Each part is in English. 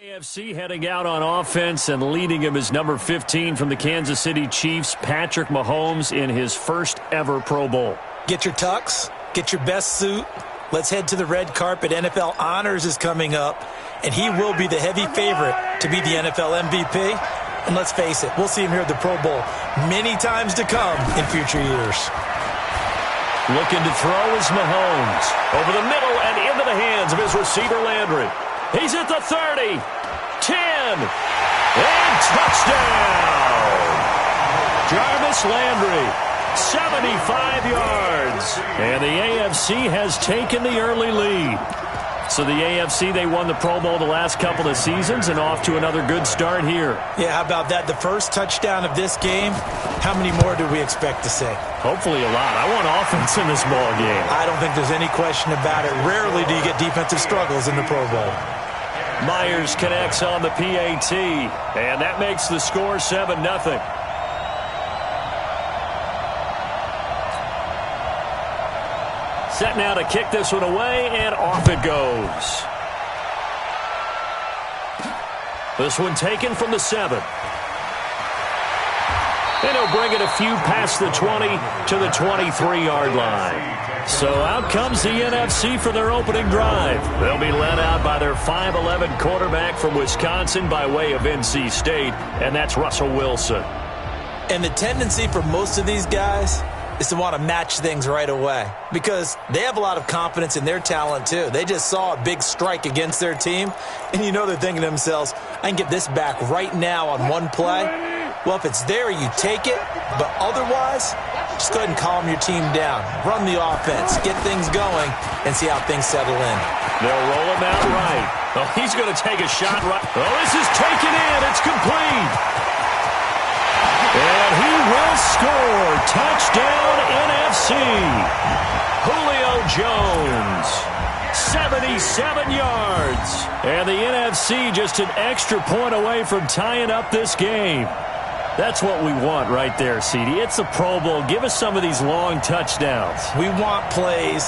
AFC heading out on offense, and leading him is number 15 from the Kansas City Chiefs, Patrick Mahomes, in his first ever Pro Bowl. Get your tux, get your best suit. Let's head to the red carpet. NFL Honors is coming up, and he will be the heavy favorite to be the NFL MVP. And let's face it, we'll see him here at the Pro Bowl many times to come in future years. Looking to throw is Mahomes. Over the middle and into the hands of his receiver, Landry. He's at the 30, 10, and touchdown! Jarvis Landry, 75 yards. And the AFC has taken the early lead. So the AFC, they won the Pro Bowl the last couple of seasons and off to another good start here. Yeah, how about that? The first touchdown of this game, how many more do we expect to see? Hopefully a lot. I want offense in this ball game. I don't think there's any question about it. Rarely do you get defensive struggles in the Pro Bowl. Myers connects on the PAT, and that makes the score 7-0. Set now to kick this one away, and off it goes. This one taken from the 7. And he'll bring it a few past the 20 to the 23-yard line. So out comes the NFC for their opening drive. They'll be led out by their 5'11 quarterback from Wisconsin by way of NC State, and that's Russell Wilson. And the tendency for most of these guys is to want to match things right away because they have a lot of confidence in their talent too. They just saw a big strike against their team, and you know they're thinking to themselves, I can get this back right now on one play. Well, if it's there, you take it, but otherwise, just go ahead and calm your team down. Run the offense, get things going, and see how things settle in. They'll roll him out right. Oh, he's going to take a shot right. Oh, this is taken in. It's complete. And he will score. Touchdown, NFC. Julio Jones. 77 yards. And the NFC just an extra point away from tying up this game. That's what we want right there, CD. It's a Pro Bowl. Give us some of these long touchdowns. We want plays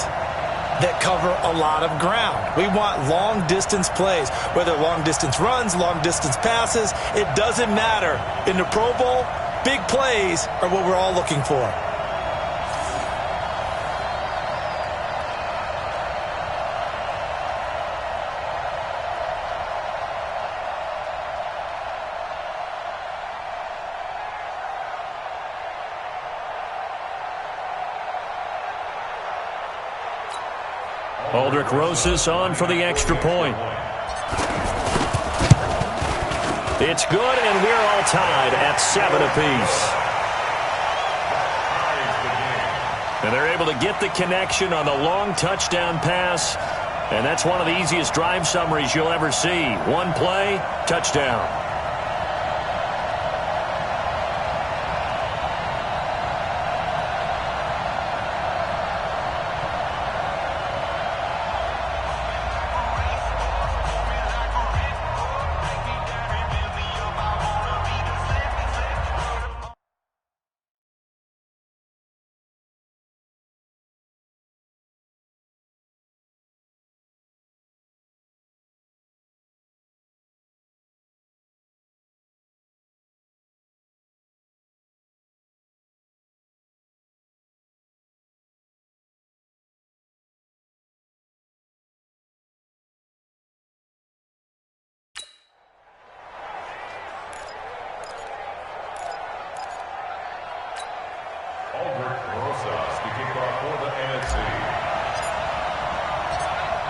that cover a lot of ground. We want long-distance plays, whether long-distance runs, long-distance passes. It doesn't matter. In the Pro Bowl, big plays are what we're all looking for. Aldrich Rosas on for the extra point. It's good, and we're all tied at 7 apiece. And they're able to get the connection on the long touchdown pass, and that's one of the easiest drive summaries you'll ever see. One play, touchdown.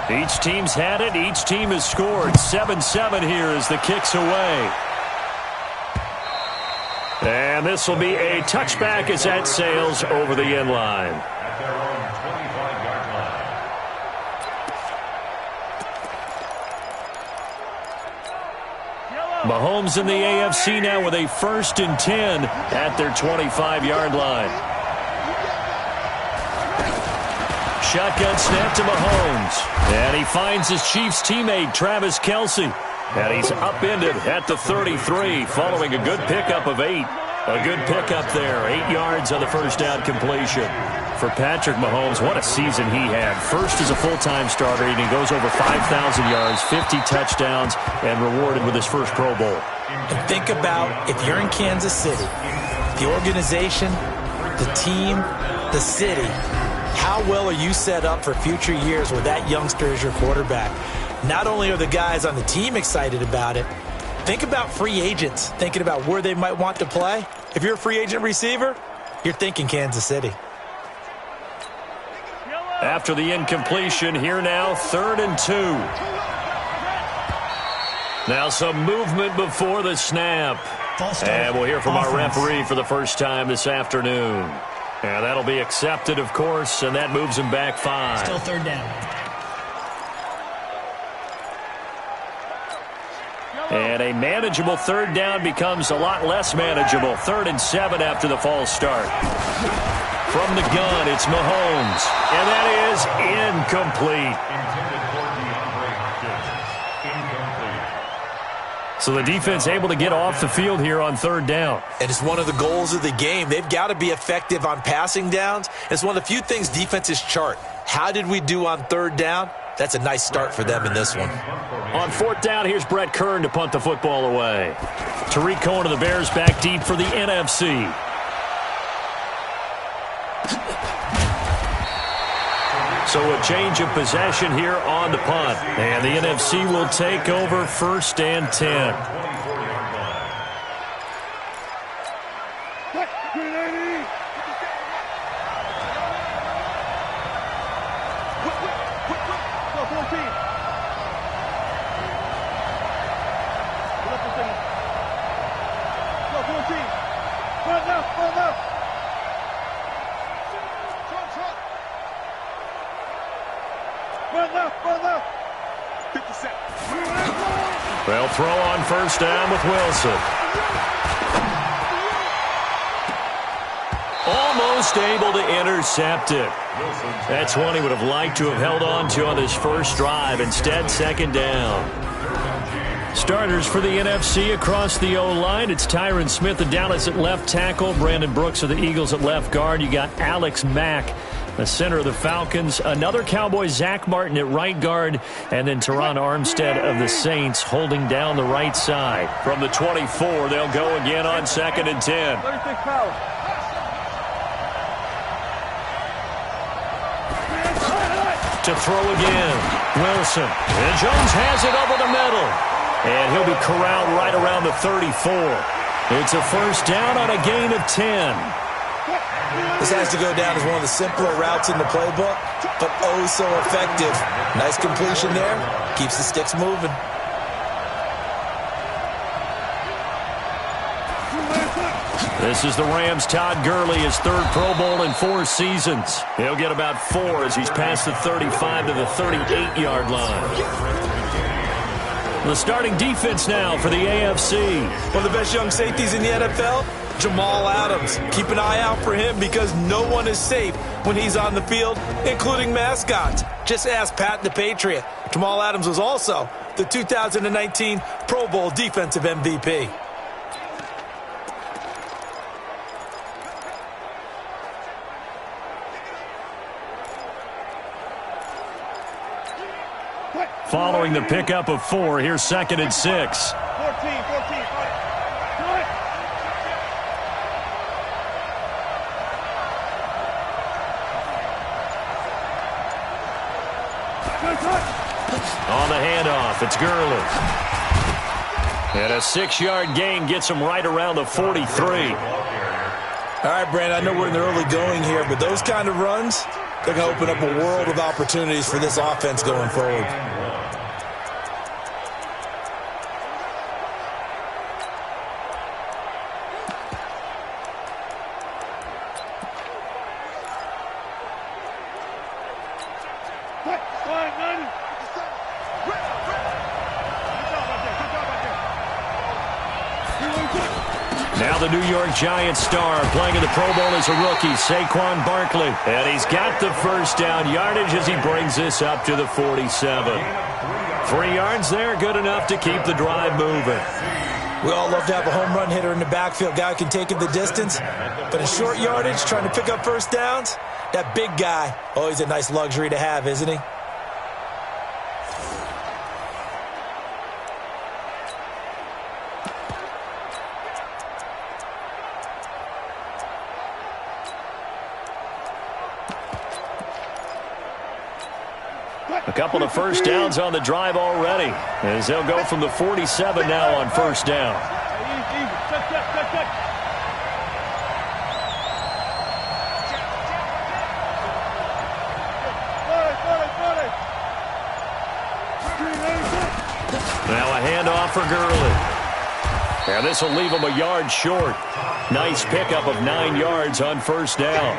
Each team's had it. Each team has scored. 7-7 here as the kick's away. And this will be a touchback as that sails over the end line. At their own 25-yard line. Mahomes in the AFC now with a 1st and 10 at their 25-yard line. Shotgun snap to Mahomes. And he finds his Chiefs teammate, Travis Kelce. And he's upended at the 33 following a good pickup of 8. A good pickup there. 8 yards on the first down completion. For Patrick Mahomes, what a season he had. First as a full-time starter, and he goes over 5,000 yards, 50 touchdowns, and rewarded with his first Pro Bowl. And think about if you're in Kansas City, the organization, the team, the city, how well are you set up for future years with that youngster as your quarterback? Not only are the guys on the team excited about it, think about free agents, thinking about where they might want to play. If you're a free agent receiver, you're thinking Kansas City. After the incompletion, here now, 3rd and 2. Now some movement before the snap. And we'll hear from our referee for the first time this afternoon. And that'll be accepted, of course, and that moves him back 5. Still 3rd down. And a manageable 3rd down becomes a lot less manageable. 3rd and 7 after the false start. From the gun, it's Mahomes. And that is incomplete. So the defense able to get off the field here on 3rd down. And it's one of the goals of the game. They've got to be effective on passing downs. It's one of the few things defenses chart. How did we do on 3rd down? That's a nice start for them in this one. On 4th down, here's Brett Kern to punt the football away. Tariq Cohen of the Bears back deep for the NFC. So a change of possession here on the punt. And the NFC will take over 1st and 10. They'll throw on 1st down with Wilson. Almost able to intercept it. That's one he would have liked to have held on to on his first drive. Instead, 2nd down. Starters for the NFC across the O-line. It's Tyron Smith of Dallas at left tackle. Brandon Brooks of the Eagles at left guard. You got Alex Mack, the center of the Falcons. Another Cowboy, Zach Martin at right guard. And then Teron Armstead of the Saints holding down the right side. From the 24, they'll go again on 2nd and 10. 36 pounds. To throw again, Wilson. And Jones has it over the middle. And he'll be corralled right around the 34. It's a 1st down on a gain of 10. This has to go down as one of the simpler routes in the playbook, but oh so effective. Nice completion there. Keeps the sticks moving. This is the Rams' Todd Gurley, his 3rd Pro Bowl in 4 seasons. He'll get about 4 as he's past the 35 to the 38-yard line. The starting defense now for the AFC. One of the best young safeties in the NFL, Jamal Adams. Keep an eye out for him because no one is safe when he's on the field, including mascots. Just ask Pat the Patriot. Jamal Adams was also the 2019 Pro Bowl Defensive MVP. Following the pickup of 4, here's 2nd and 6. 14. On the handoff, it's Gurley. And a 6-yard gain gets him right around the 43. All right, Brandon, I know we're in the early going here, but those kind of runs, they're going to open up a world of opportunities for this offense going forward. Now the New York Giants star playing in the Pro Bowl as a rookie, Saquon Barkley. And he's got the 1st down yardage as he brings this up to the 47. 3 yards there, good enough to keep the drive moving. We all love to have a home run hitter in the backfield. Guy can take it the distance. But in short yardage, trying to pick up 1st downs, That big guy, always a nice luxury to have, isn't he? A couple of first downs on the drive already, as they'll go from the 47 now on first down. Now a handoff for Gurley. And this will leave him a yard short. Nice pickup of 9 yards on first down.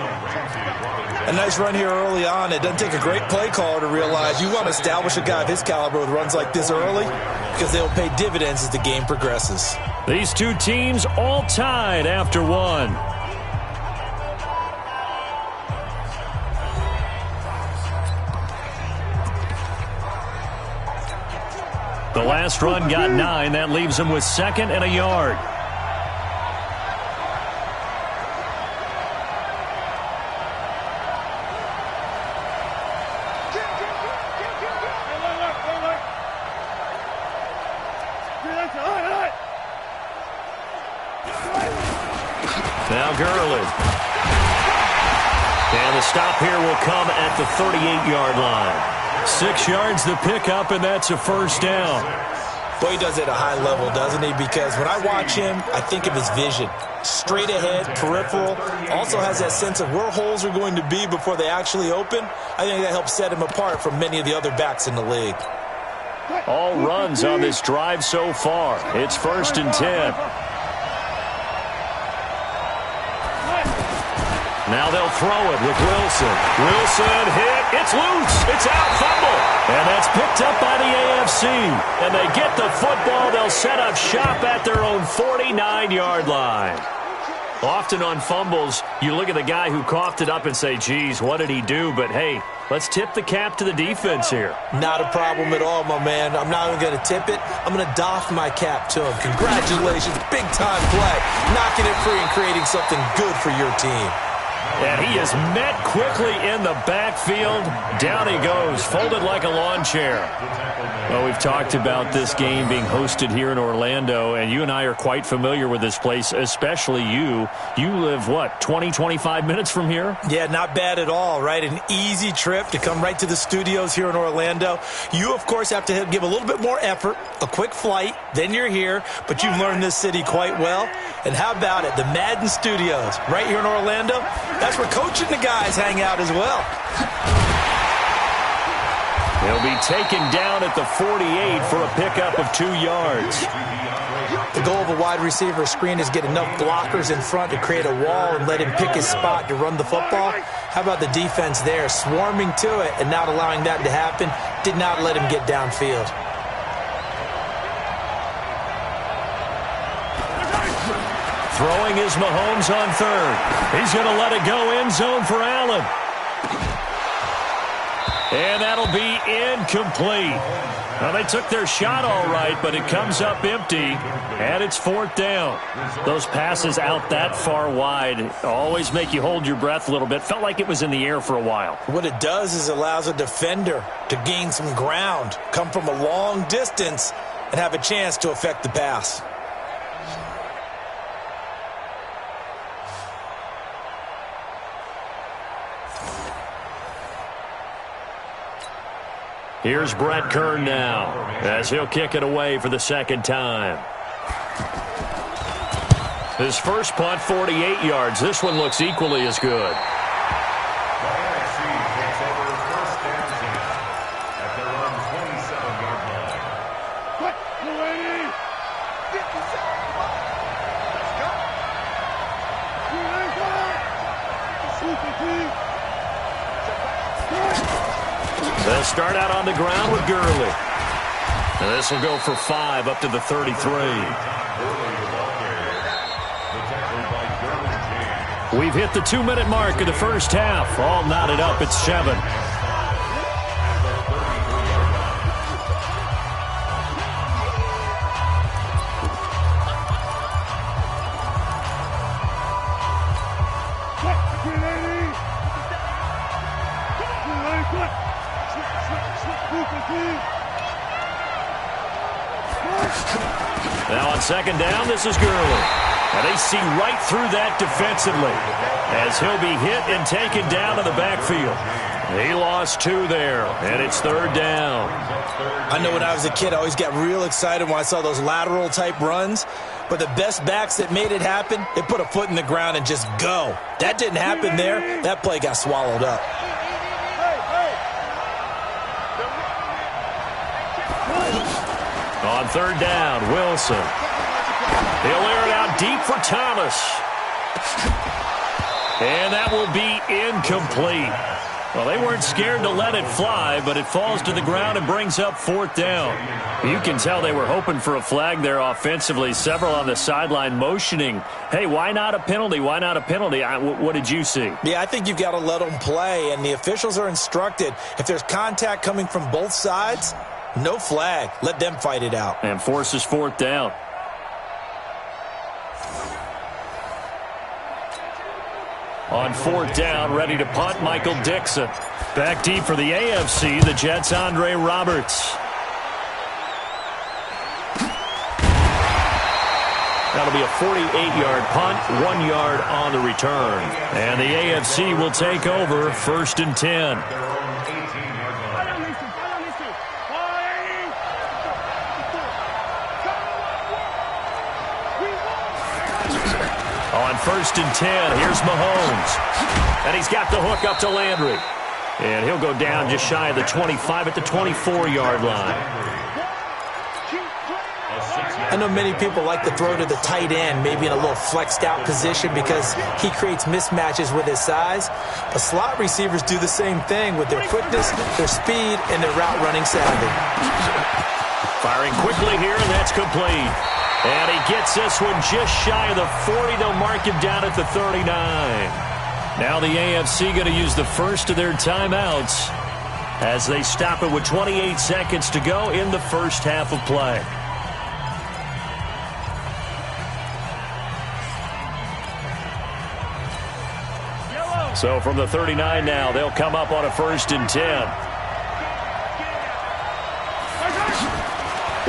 A nice run here early on. It doesn't take a great play caller to realize you want to establish a guy of his caliber with runs like this early because they'll pay dividends as the game progresses. These two teams all tied after one. The last run got 9. That leaves him with 2nd and a yard. Now Gurley. And the stop here will come at the 38-yard line. 6 yards the pickup, and that's a first down. Boy, he does it at a high level, doesn't he? Because when I watch him, I think of his vision. Straight ahead, peripheral. Also has that sense of where holes are going to be before they actually open. I think that helps set him apart from many of the other backs in the league. All runs on this drive so far. It's 1st and 10. Now they'll throw it with Wilson. Wilson hit. It's loose. It's out. Fumble. And that's picked up by the AFC. And they get the football. They'll set up shop at their own 49-yard line. Often on fumbles, you look at the guy who coughed it up and say, geez, what did he do? But, hey, let's tip the cap to the defense here. Not a problem at all, my man. I'm not even going to tip it. I'm going to doff my cap to him. Congratulations. Big-time play. Knocking it free and creating something good for your team. And he is met quickly in the backfield. Down he goes, folded like a lawn chair. Well, we've talked about this game being hosted here in Orlando, and you and I are quite familiar with this place, especially you. You live, what, 20, 25 minutes from here? Yeah, not bad at all, right? An easy trip to come right to the studios here in Orlando. You, of course, have to give a little bit more effort, a quick flight, then you're here, but you've learned this city quite well. And how about it, the Madden studios right here in Orlando? That's where Coach and the guys hang out as well. He'll be taken down at the 48 for a pickup of 2 yards. The goal of a wide receiver screen is get enough blockers in front to create a wall and let him pick his spot to run the football. How about the defense there, swarming to it and not allowing that to happen? Did not let him get downfield. Throwing is Mahomes on 3rd. He's going to let it go end zone for Allen. And that'll be incomplete. Now, they took their shot all right, but it comes up empty, and it's 4th down. Those passes out that far wide always make you hold your breath a little bit. Felt like it was in the air for a while. What it does is allows a defender to gain some ground, come from a long distance, and have a chance to affect the pass. Here's Brett Kern now, as he'll kick it away for the 2nd time. His first punt, 48 yards. This one looks equally as good. They'll start out on the ground with Gurley. And this will go for 5 up to the 33. We've hit the 2-minute mark of the first half. All knotted up at 7. Now on second down, this is Gurley. And they see right through that defensively as he'll be hit and taken down to the backfield. He lost 2 there, and it's third down. I know when I was a kid, I always got real excited when I saw those lateral-type runs. But the best backs that made it happen, they put a foot in the ground and just go. That didn't happen there. That play got swallowed up. On third down, Wilson. He'll air it out deep for Thomas. And that will be incomplete. Well, they weren't scared to let it fly, but it falls to the ground and brings up fourth down. You can tell they were hoping for a flag there offensively. Several on the sideline motioning, hey, why not a penalty? Why not a penalty? What did you see? Yeah, I think you've got to let them play, and the officials are instructed. If there's contact coming from both sides, no flag. Let them fight it out. And forces fourth down. On fourth down, ready to punt, Michael Dixon. Back deep for the AFC, the Jets' Andre Roberts. That'll be a 48-yard punt, 1 yard on the return. And the AFC will take over, 1st and 10. On 1st and 10, here's Mahomes. And he's got the hook up to Landry. And he'll go down just shy of the 25 at the 24-yard line. I know many people like to throw to the tight end, maybe in a little flexed out position because he creates mismatches with his size. But slot receivers do the same thing with their quickness, their speed, and their route running savvy. Firing quickly here, and that's complete. And he gets this one just shy of the 40. They'll mark him down at the 39. Now the AFC going to use the first of their timeouts as they stop it with 28 seconds to go in the first half of play. So from the 39 now, they'll come up on a 1st and 10.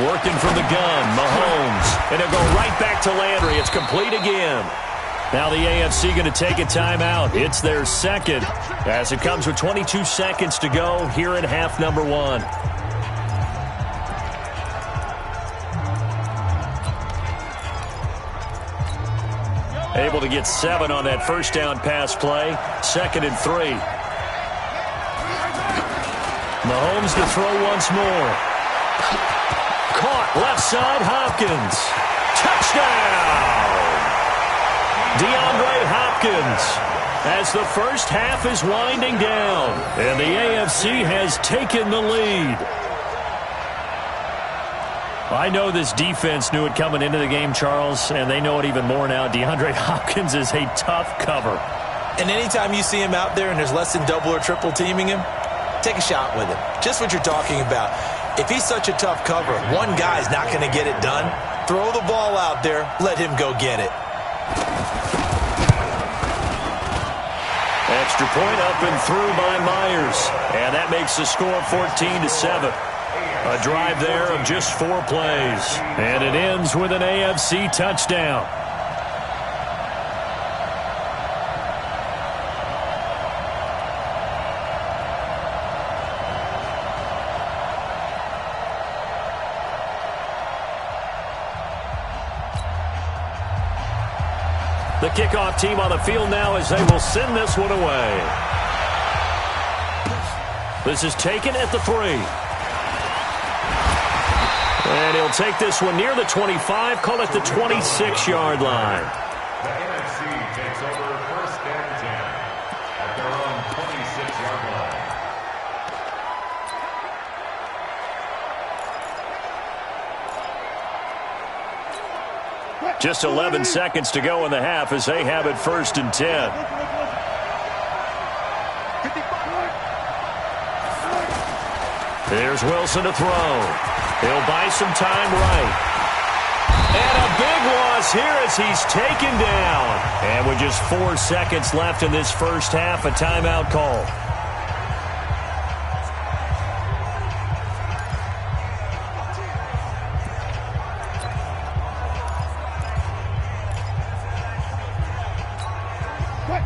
Working from the gun, Mahomes. And he'll go right back to Landry. It's complete again. Now the AFC going to take a timeout. It's their second as it comes with 22 seconds to go here in half number 1. Able to get 7 on that first down pass play. 2nd and 3. Mahomes to throw once more. Caught left side, Hopkins. Touchdown! DeAndre Hopkins as the first half is winding down. And the AFC has taken the lead. I know this defense knew it coming into the game, Charles, and they know it even more now. DeAndre Hopkins is a tough cover. And anytime you see him out there and there's less than double or triple teaming him, take a shot with him. Just what you're talking about. If he's such a tough cover, one guy's not going to get it done. Throw the ball out there. Let him go get it. Extra point up and through by Myers. And that makes the score 14-7. A drive there of just 4 plays. And it ends with an AFC touchdown. The kickoff team on the field now as they will send this one away. This is taken at the 3. And he'll take this one near the 25, call it the 26-yard line. The NFC takes over 1st and 10 at their own 26-yard line. Just 11 seconds to go in the half as they have it 1st and 10. There's Wilson to throw. He'll buy some time right. And a big loss here as he's taken down. And with just 4 seconds left in this first half, a timeout call.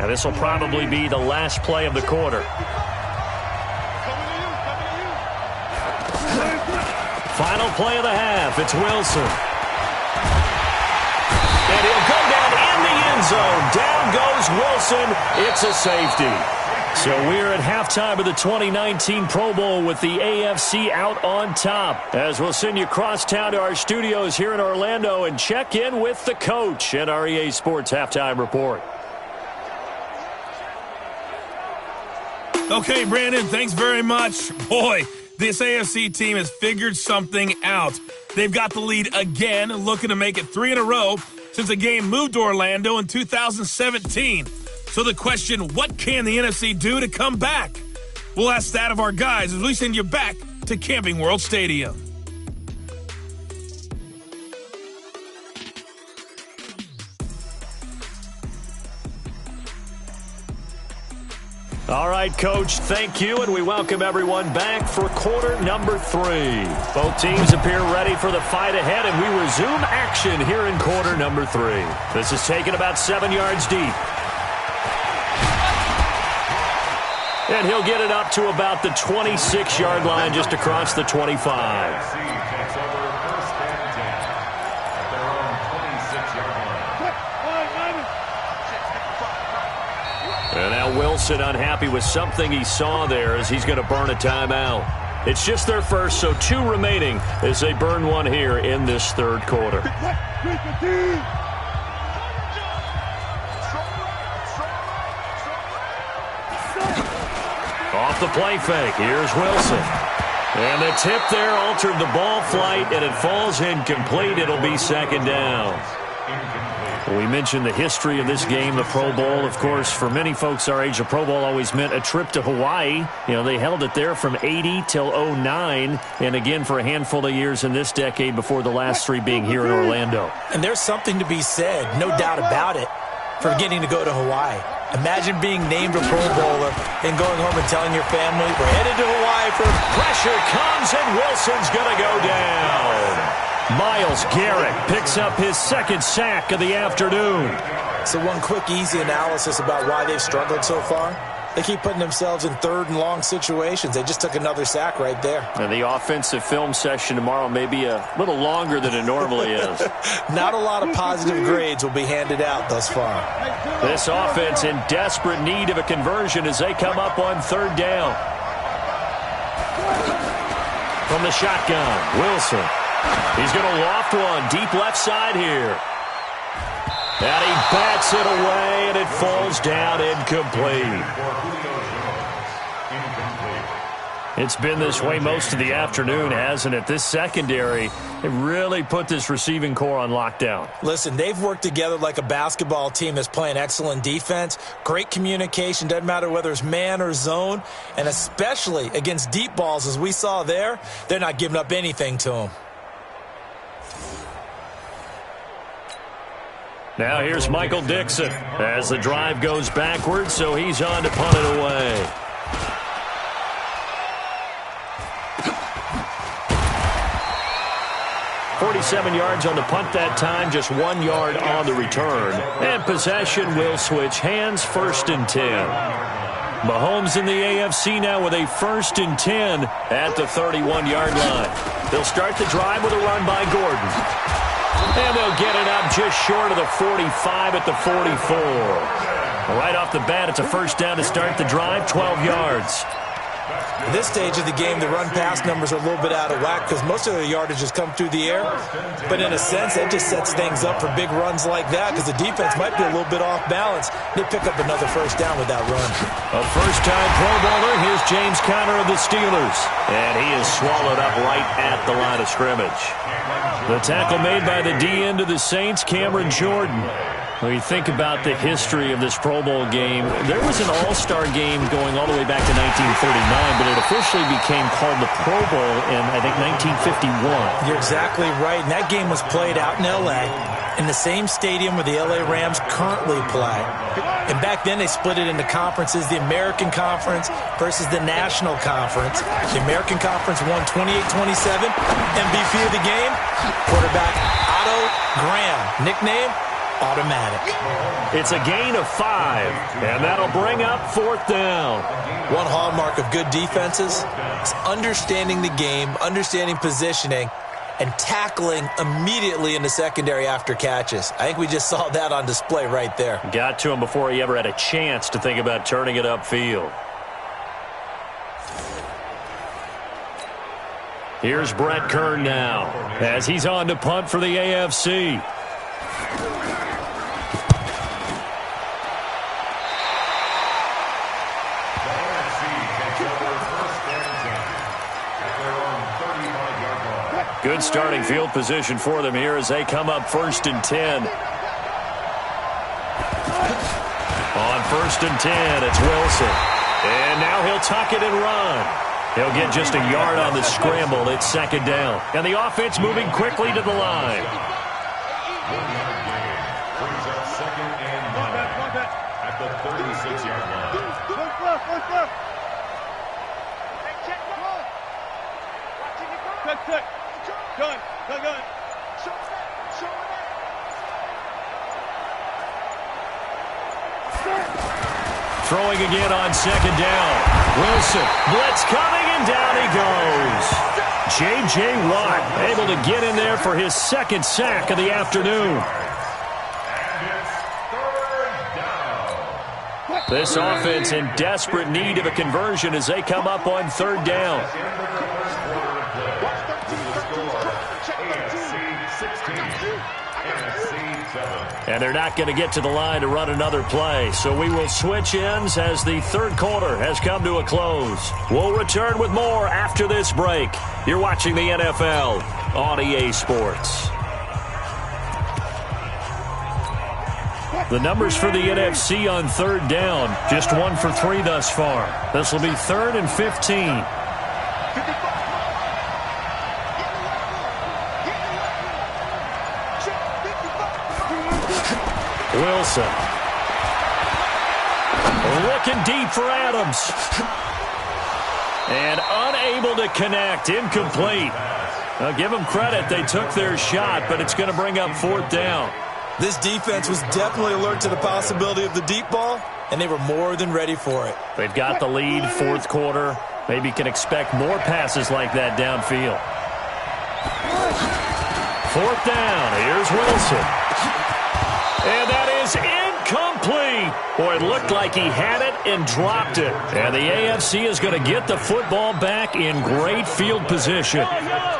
And this will probably be the last play of the quarter. Final play of the half. It's Wilson. And he'll go down in the end zone. Down goes Wilson. It's a safety. So we're at halftime of the 2019 Pro Bowl with the AFC out on top. As we'll send you across town to our studios here in Orlando and check in with the coach at our EA Sports Halftime Report. Okay, Brandon, thanks very much. Boy, this AFC team has figured something out. They've got the lead again, looking to make it 3 in a row since the game moved to Orlando in 2017. So the question, what can the NFC do to come back? We'll ask that of our guys as we send you back to Camping World Stadium. All right, Coach, thank you, and we welcome everyone back for quarter number 3. Both teams appear ready for the fight ahead, and we resume action here in quarter number 3. This is taken about 7 yards deep. And he'll get it up to about the 26-yard line just across the 25. And now Wilson unhappy with something he saw there as he's going to burn a timeout. It's just their first, so 2 remaining as they burn one here in this third quarter. Off the play fake, here's Wilson. And the tip there altered the ball flight, and it falls incomplete. It'll be second down. We mentioned the history of this game, the Pro Bowl. Of course, for many folks our age, the Pro Bowl always meant a trip to Hawaii. You know, they held it there from 80 till 09, and again for a handful of years in this decade before the last 3 being here in Orlando. And there's something to be said, no doubt about it, for getting to go to Hawaii. Imagine being named a Pro Bowler and going home and telling your family, we're headed to Hawaii for pressure comes, and Wilson's going to go down. Myles Garrett picks up his second sack of the afternoon. So one quick, easy analysis about why they've struggled so far. They keep putting themselves in third and long situations. They just took another sack right there. And the offensive film session tomorrow may be a little longer than it normally is. Not a lot of positive grades will be handed out thus far. This offense in desperate need of a conversion as they come up on third down. From the shotgun, Wilson. He's going to loft one deep left side here. And he bats it away, and it falls down incomplete. It's been this way most of the afternoon, hasn't it? This secondary, it really put this receiving core on lockdown. Listen, they've worked together like a basketball team that's playing excellent defense. Great communication, doesn't matter whether it's man or zone. And especially against deep balls, as we saw there, they're not giving up anything to them. Now here's Michael Dixon as the drive goes backwards, so he's on to punt it away. "47 yards on the punt that time, just 1 yard on the return. And possession will switch hands, 1st and 10. Mahomes in the AFC now with a 1st and 10 at the 31-yard line. They'll start the drive with a run by Gordon. And they'll get it up just short of the 45 at the 44. Right off the bat, it's a first down to start the drive, 12 yards. At this stage of the game, the run-pass numbers are a little bit out of whack because most of their yardage has come through the air. But in a sense, that just sets things up for big runs like that because the defense might be a little bit off balance. They pick up another first down with that run. A first-time Pro Bowler. Here's James Conner of the Steelers. And he is swallowed up right at the line of scrimmage. The tackle made by the D-end of the Saints, Cameron Jordan. When you think about the history of this Pro Bowl game, there was an all-star game going all the way back to 1939, but it officially became called the Pro Bowl in, I think, 1951. You're exactly right, and that game was played out in L.A., in the same stadium where the L.A. Rams currently play. And back then, they split it into conferences, the American Conference versus the National Conference. The American Conference won 28-27. MVP of the game, quarterback Otto Graham. Nickname? automatic. It's a gain of 5, and that'll bring up 4th down. One hallmark of good defenses is understanding the game, understanding positioning, and tackling immediately in the secondary after catches. I think we just saw that on display right there. Got to him before he ever had a chance to think about turning it upfield. Here's Brett Kern now as he's on to punt for the AFC. Good starting field position for them here as they come up 1st and 10. On 1st and 10, it's Wilson. And now he'll tuck it and run. He'll get just a yard on the scramble. It's 2nd down. And the offense moving quickly to the line. 1-yard gain brings up 2nd and 9 at the 36-yard line. Gun. Throwing again on 2nd down. Wilson, blitz coming, and down he goes. J.J. Watt able to get in there for his 2nd sack of the afternoon. This offense in desperate need of a conversion as they come up on 3rd down. And they're not going to get to the line to run another play. So we will switch ends as the 3rd quarter has come to a close. We'll return with more after this break. You're watching the NFL on EA Sports. The numbers for the NFC on 3rd down, just 1 for 3 thus far. This will be 3rd and 15. Wilson. Looking deep for Adams. And unable to connect. Incomplete. I'll give them credit. They took their shot, but it's going to bring up 4th down. This defense was definitely alert to the possibility of the deep ball, and they were more than ready for it. They've got the lead, 4th quarter. Maybe can expect more passes like that downfield. 4th down. Here's Wilson. And that is incomplete. Boy, it looked like he had it and dropped it. And the AFC is going to get the football back in great field position.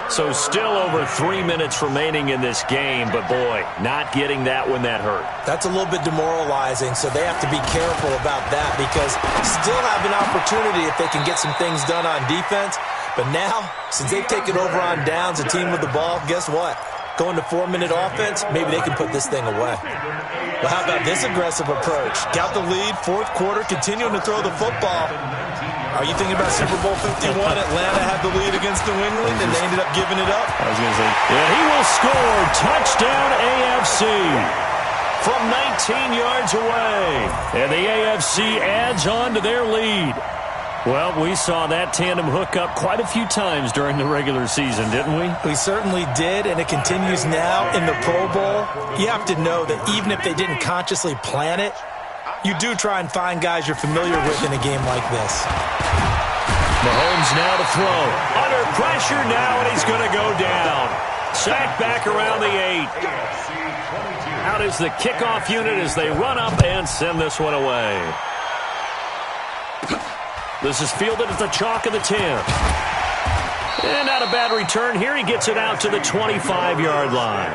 So still over 3 minutes remaining in this game, but boy, not getting that one that hurt. That's a little bit demoralizing, so they have to be careful about that because still have an opportunity if they can get some things done on defense. But now, since they've taken over on downs, a team with the ball, guess what? Going to 4-minute offense, maybe they can put this thing away. Well, how about this aggressive approach? Got the lead, 4th quarter, continuing to throw the football. Are you thinking about Super Bowl 51? Atlanta had the lead against New England, and they ended up giving it up. I was going to say, and he will score. Touchdown AFC from 19 yards away. And the AFC adds on to their lead. Well, we saw that tandem hook up quite a few times during the regular season, didn't we? We certainly did, and it continues now in the Pro Bowl. You have to know that even if they didn't consciously plan it, you do try and find guys you're familiar with in a game like this. Mahomes now to throw. Under pressure now, and he's going to go down. Sacked back around the 8. Out is the kickoff unit as they run up and send this one away. This is fielded at the chalk of the 10. And not a bad return here. He gets it out to the 25-yard line.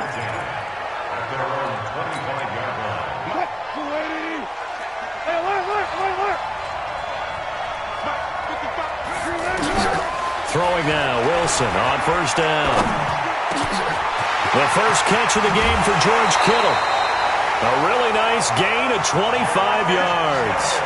Throwing now, Wilson on 1st down. The first catch of the game for George Kittle. A really nice gain of 25 yards.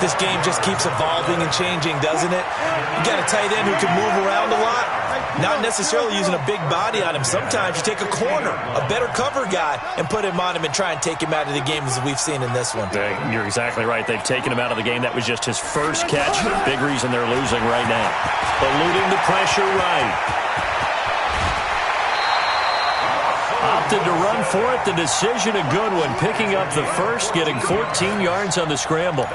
This game just keeps evolving and changing, doesn't it? You got a tight end who can move around a lot, not necessarily using a big body on him. Sometimes you take a corner, a better cover guy, and put him on him and try and take him out of the game as we've seen in this one. You're exactly right. They've taken him out of the game. That was just his first catch. Big reason they're losing right now. Eluding the pressure right. opted to run for it. The decision a good one, picking up the first, getting 14 yards on the scramble.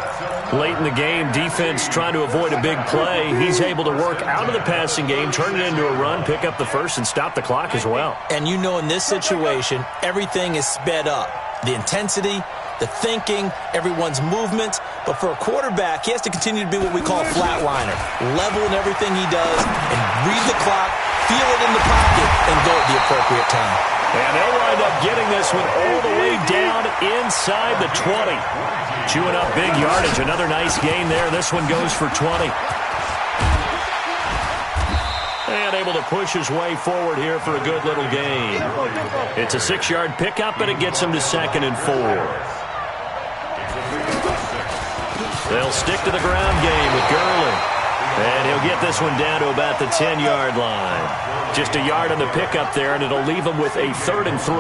Late in the game, defense trying to avoid a big play. He's able to work out of the passing game, turn it into a run, pick up the first, and stop the clock as well. And you know in this situation, everything is sped up. The intensity, the thinking, everyone's movement. But for a quarterback, he has to continue to be what we call a flatliner. Level in everything he does and read the clock, feel it in the pocket, and go at the appropriate time. And they'll wind up getting this one all the way down inside the 20. Chewing up big yardage. Another nice gain there. This one goes for 20. And able to push his way forward here for a good little gain. It's a 6-yard pickup, and it gets him to 2nd and 4. They'll stick to the ground game with Gurley. And he'll get this one down to about the 10-yard line. Just a yard on the pickup there, and it'll leave him with a 3rd and 3.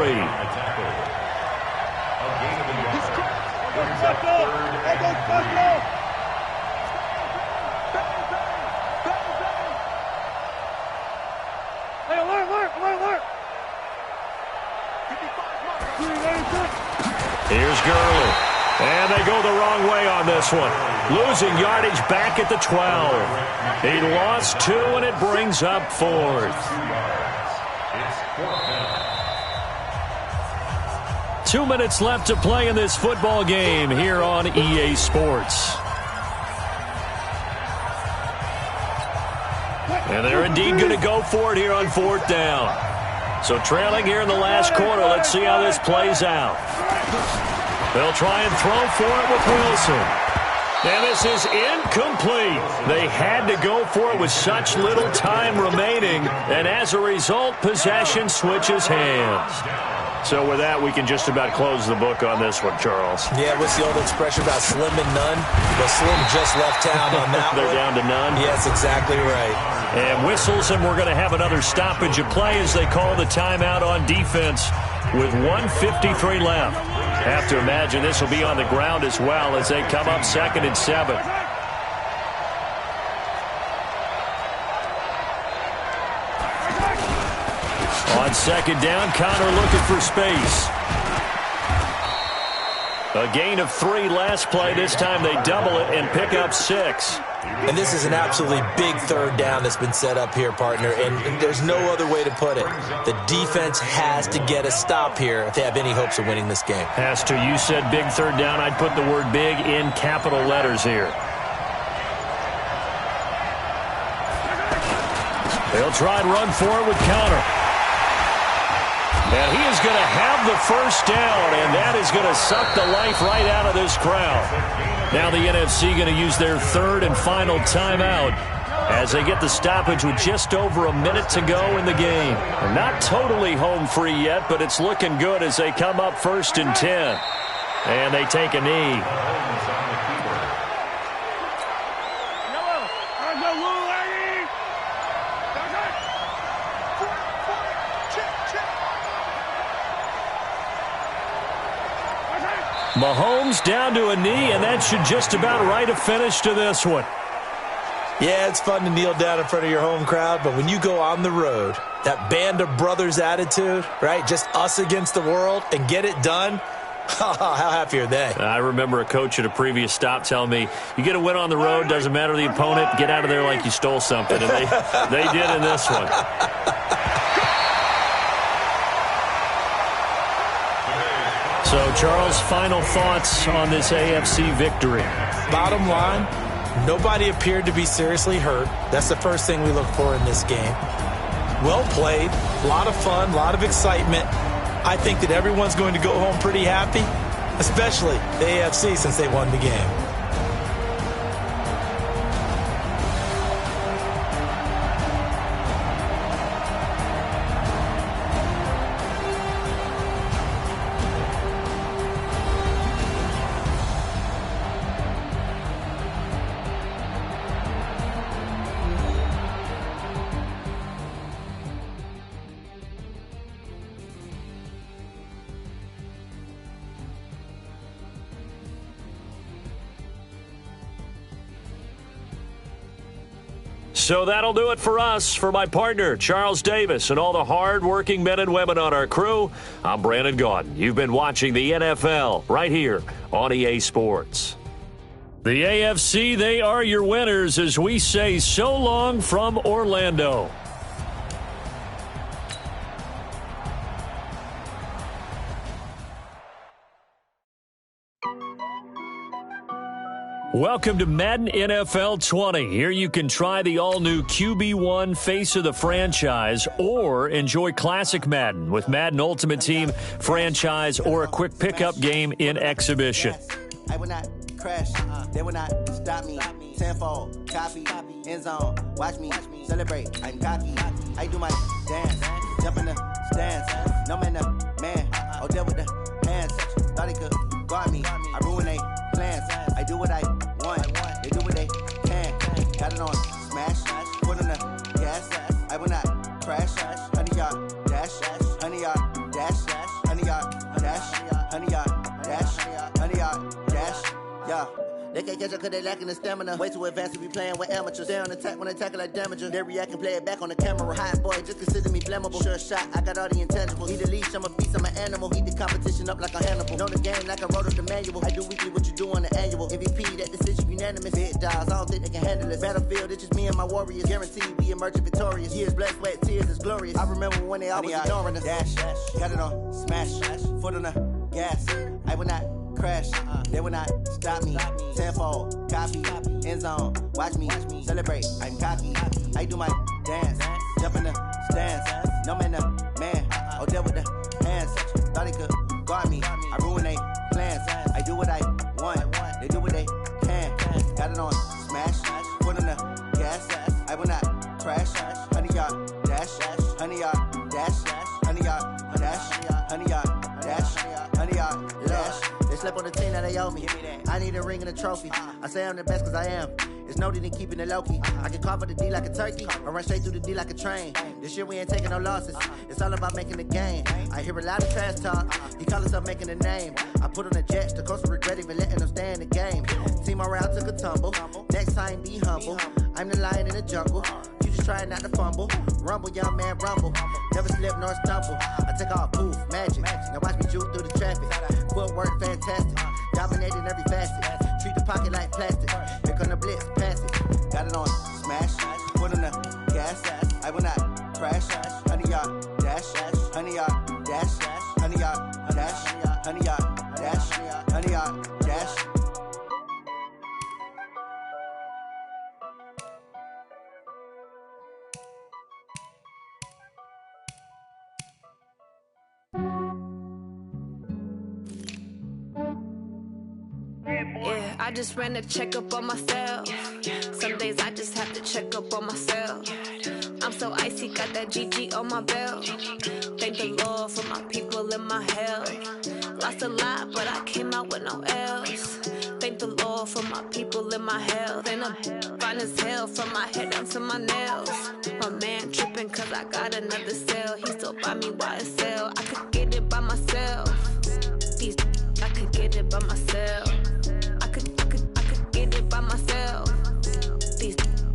Here's Gurley. And they go the wrong way on this one. Losing yardage back at the 12. He lost 2, and it brings up 4th. 2 minutes left to play in this football game here on EA Sports. And they're indeed going to go for it here on 4th down. So trailing here in the last quarter. Let's see how this plays out. They'll try and throw for it with Wilson. And this is incomplete. They had to go for it with such little time remaining. And as a result, possession switches hands. So with that, we can just about close the book on this one, Charles. Yeah, what's the old expression about slim and none? Well, Slim just left town on that They're one. down to none? Yes, exactly right. And whistles, and we're going to have another stoppage of play as they call the timeout on defense with 1:53 left. Have to imagine this will be on the ground as well as they come up 2nd and 7. On 2nd down, Connor looking for space. A gain of 3 last play. This time they double it and pick up 6. And this is an absolutely big 3rd down that's been set up here, partner, and there's no other way to put it. The defense has to get a stop here if they have any hopes of winning this game. Has to. You said big 3rd down. I'd put the word big in capital letters here. They'll try and run for it with Connor. And he is going to have the first down, and that is going to suck the life right out of this crowd. Now the NFC going to use their 3rd and final timeout as they get the stoppage with just over a minute to go in the game. They're not totally home free yet, but it's looking good as they come up 1st and 10. And they take a knee. Mahomes down to a knee, and that should just about write a finish to this one. Yeah, it's fun to kneel down in front of your home crowd, but when you go on the road, that band of brothers attitude, right, just us against the world, and get it done, how happy are they? I remember a coach at a previous stop telling me, you get a win on the road, doesn't matter the opponent, get out of there like you stole something, and they did in this one. So, Charles, final thoughts on this AFC victory? Bottom line, nobody appeared to be seriously hurt. That's the first thing we look for in this game. Well played, a lot of fun, a lot of excitement. I think that everyone's going to go home pretty happy, especially the AFC since they won the game. So that'll do it for us. For my partner, Charles Davis, and all the hard-working men and women on our crew, I'm Brandon Gaudin. You've been watching the NFL right here on EA Sports. The AFC, they are your winners as we say so long from Orlando. Welcome to Madden NFL 20. Here you can try the all-new QB1 face of the franchise or enjoy classic Madden with Madden Ultimate Team, franchise, or a quick pickup game in exhibition. I will not crash. They will not stop me. Tenfold, copy, end zone. Watch me celebrate. I'm cocky. I do my dance. Jump in the stands. No man, man. Oh, there with the hands. Thought he could guard me. I ruin they plans. I do what I want. They do what they can. Got it on smash. Put on the gas. I will not crash. 100-yard dash. 100-yard dash. 100-yard dash. 100-yard dash. 100-yard dash. Yeah. They can't catch up cause they lacking the stamina. Way too advanced to be playing with amateurs. Stay on attack when they tackle like damager. They react and play it back on the camera. Hot boy, just consider me flammable. Sure shot, I got all the intangibles. Need a leash, I'm a beast, I'm an animal. Eat the competition up like a Hannibal. Know the game like I wrote up the manual. I do weekly what you do on the annual. MVP, that decision unanimous. Big dogs, I don't think they can handle this. Battlefield, it's just me and my warriors. Guaranteed we emerging victorious. Years, blood, sweat, tears, is glorious. I remember when they always ignoring us. Dash, got it on smash. Foot on the gas. I will not crash. They will not stop me. Tenfold, copy, end zone. Watch me celebrate. I'm cocky. I do my dance. Jump in the stands. No man, man. Oh, there with the hands. Thought he could guard me. I ruin they plans. I do what I want. They do what they can. Got it on smash. Put on the gas. I will not crash. 100-yard dash. 100-yard dash. 100-yard dash. 100-yard dash. 100-yard dash. They slept on the team that they owe me. I need a ring and a trophy. I say I'm the best cause I am. It's noted in keeping it low-key. I can carve up the D like a turkey or run straight through the D like a train. This year we ain't taking no losses. It's all about making the game. I hear a lot of trash talk. He call himself making a name. I put on the Jets. The coach will regret even letting them stay in the game. Team morale took a tumble. Next time be humble. I'm the lion in the jungle. You just trying not to fumble. Rumble, young man, rumble. Never slip nor stumble. I take off poof, magic. Now watch me juke through the traffic. Footwork fantastic. Dominating every facet. Treat the pocket like plastic. Here come the blitz, pass it. Got it on smash. Put on the gas. I will not crash. 100-yard dash. 100-yard dash. 100-yard dash. 100-yard dash. 100-yard dash. Yeah, I just ran a checkup on myself. Some days I just have to check up on myself. I'm so icy, got that GG on my belt. Thank the Lord for my people and my health. Lost a lot, but I came out with no else. Thank the Lord for my people and my health. And I'm fine as hell from my head down to my nails. My man tripping cause I got another cell. He still buy me YSL. I could get it by myself. I could get it by myself. I could get it by myself.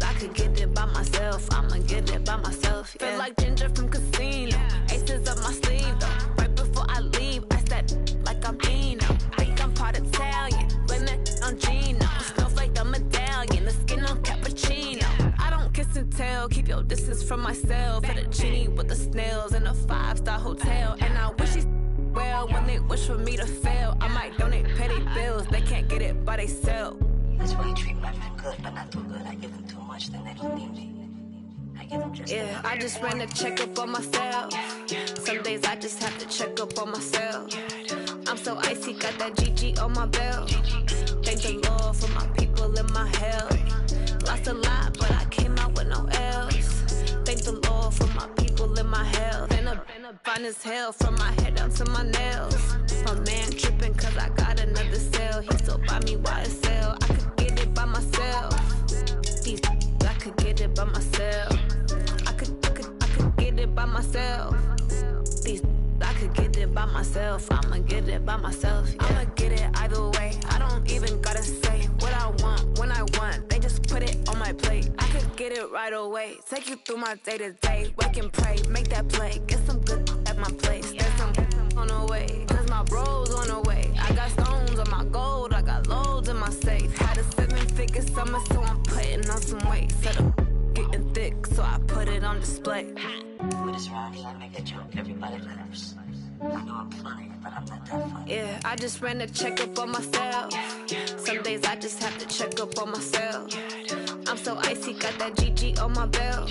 I could get it by myself. I'ma get it by myself. Yeah. Feel like Ginger from Casino. Aces up my sleeve though. Right before I leave, I said like I'm Dino. Think I'm part Italian. Blame that on Gino. Snowflake the medallion. The skin on cappuccino. I don't kiss and tell. Keep your distance from myself. Fettuccine with the snails in a 5-star hotel. And I wish he's well when they wish for me to fail. I might donate petty bills. They can't get it by themselves. That's why you treat my men good, but not too good. I give them too much, then they don't need me. I give them just yeah, I just ran a checkup on myself. Some days I just have to check up on myself. I'm so icy, got that GG on my belt. Thank the Lord for my people and my health. Lost a lot, but I came out with no else. Thank the Lord for my people and my health. And I'm fine as hell from my head down to my nails. My man tripping cause I got another cell. He still buy me YSL. I could get it by myself. I could get it by myself. I could get it by myself. I could get it by myself. I'ma get it by myself. Yeah. I'ma get it either way. I don't even gotta say what I want when I want. They just put it on my plate. I could get get it right away. Take you through my day-to-day. Wake and pray, make that play. Get some good at my place. There's some on the way, cause my bro's on the way. I got stones on my gold, I got loads in my safe. Had a 7-figure summer, so I'm putting on some weight. Set up getting thick, so I put it on display. With this round, I make a joke, everybody laughs. I know I'm funny, but I'm not that funny. Yeah, I just ran a checkup on myself. Some days I just have to check up on myself. I'm so icy, got that GG on my belt.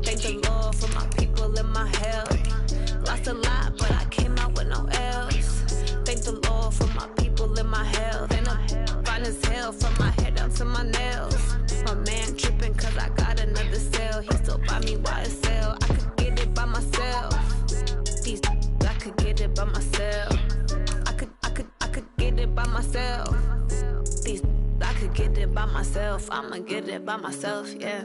Thank the Lord for my people in my health. Lost a lot, but I came out with no L's. Thank the Lord for my people in my health. And I'm fine as hell from my head down to my nails. My man tripping cause I got another sale. He still buy me YSL. I could get it by myself. These I could get it by myself. I could get it by myself. These I could get it by myself. I'ma get it by myself, yeah.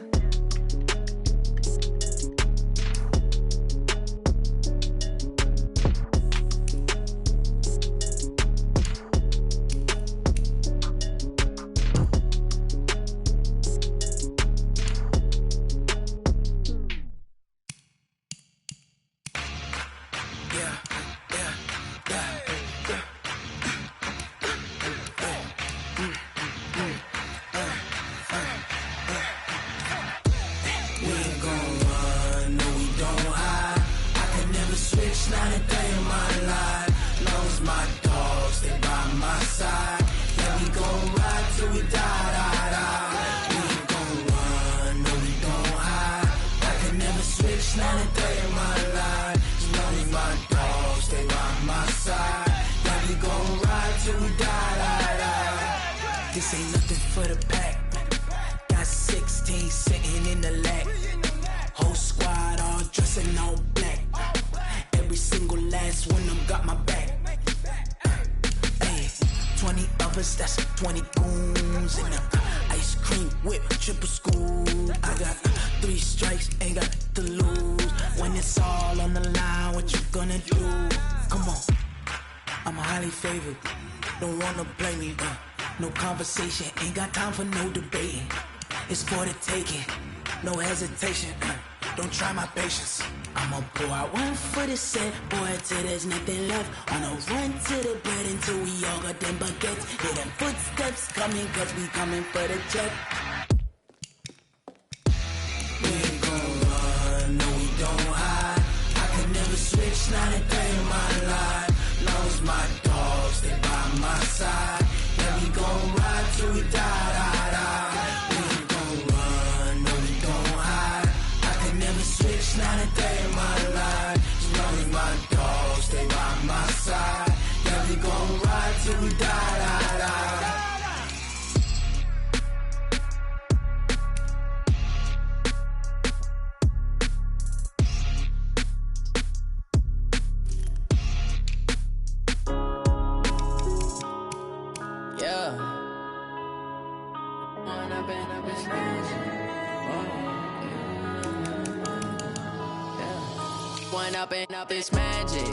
This ain't nothing for the pack. Got 16 sitting in the lap. Whole squad all dressed in all black. Every single last one of them got my back. Hey, 20 of us, that's 20 goons in the ice cream whip, triple scoop. I got 3 strikes, ain't got to lose. When it's all on the line, what you gonna do? Come on, I'm highly favored. Don't wanna play me, no conversation, ain't got time for no debating. It's for the taking, no hesitation. Don't try my patience. I'ma pour out one for the set, boy, till there's nothing left. On a run to the bread until we all got them baguettes. Hear them footsteps coming, cause we coming for the check. We ain't gon' run, no we don't hide. I could never switch, not a day in my life. Long as my dogs, stay by my side. Yeah, we gon' ride till we die. We ain't gon' run, no we don't hide. I could never switch, not a day in my life. As long as my dogs stay by my side. Yeah, we gon' ride till we die. Up this magic.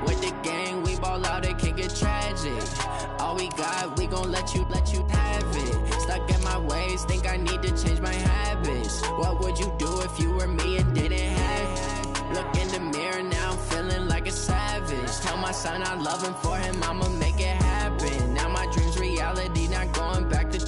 With the gang, we ball out, it can get tragic. All we got, we gon' let you have it. Stuck in my ways, think I need to change my habits. What would you do if you were me and didn't have it? Look in the mirror, now I'm feeling like a savage. Tell my son I love him, for him I'ma make it happen. Now my dream's reality, not going back to.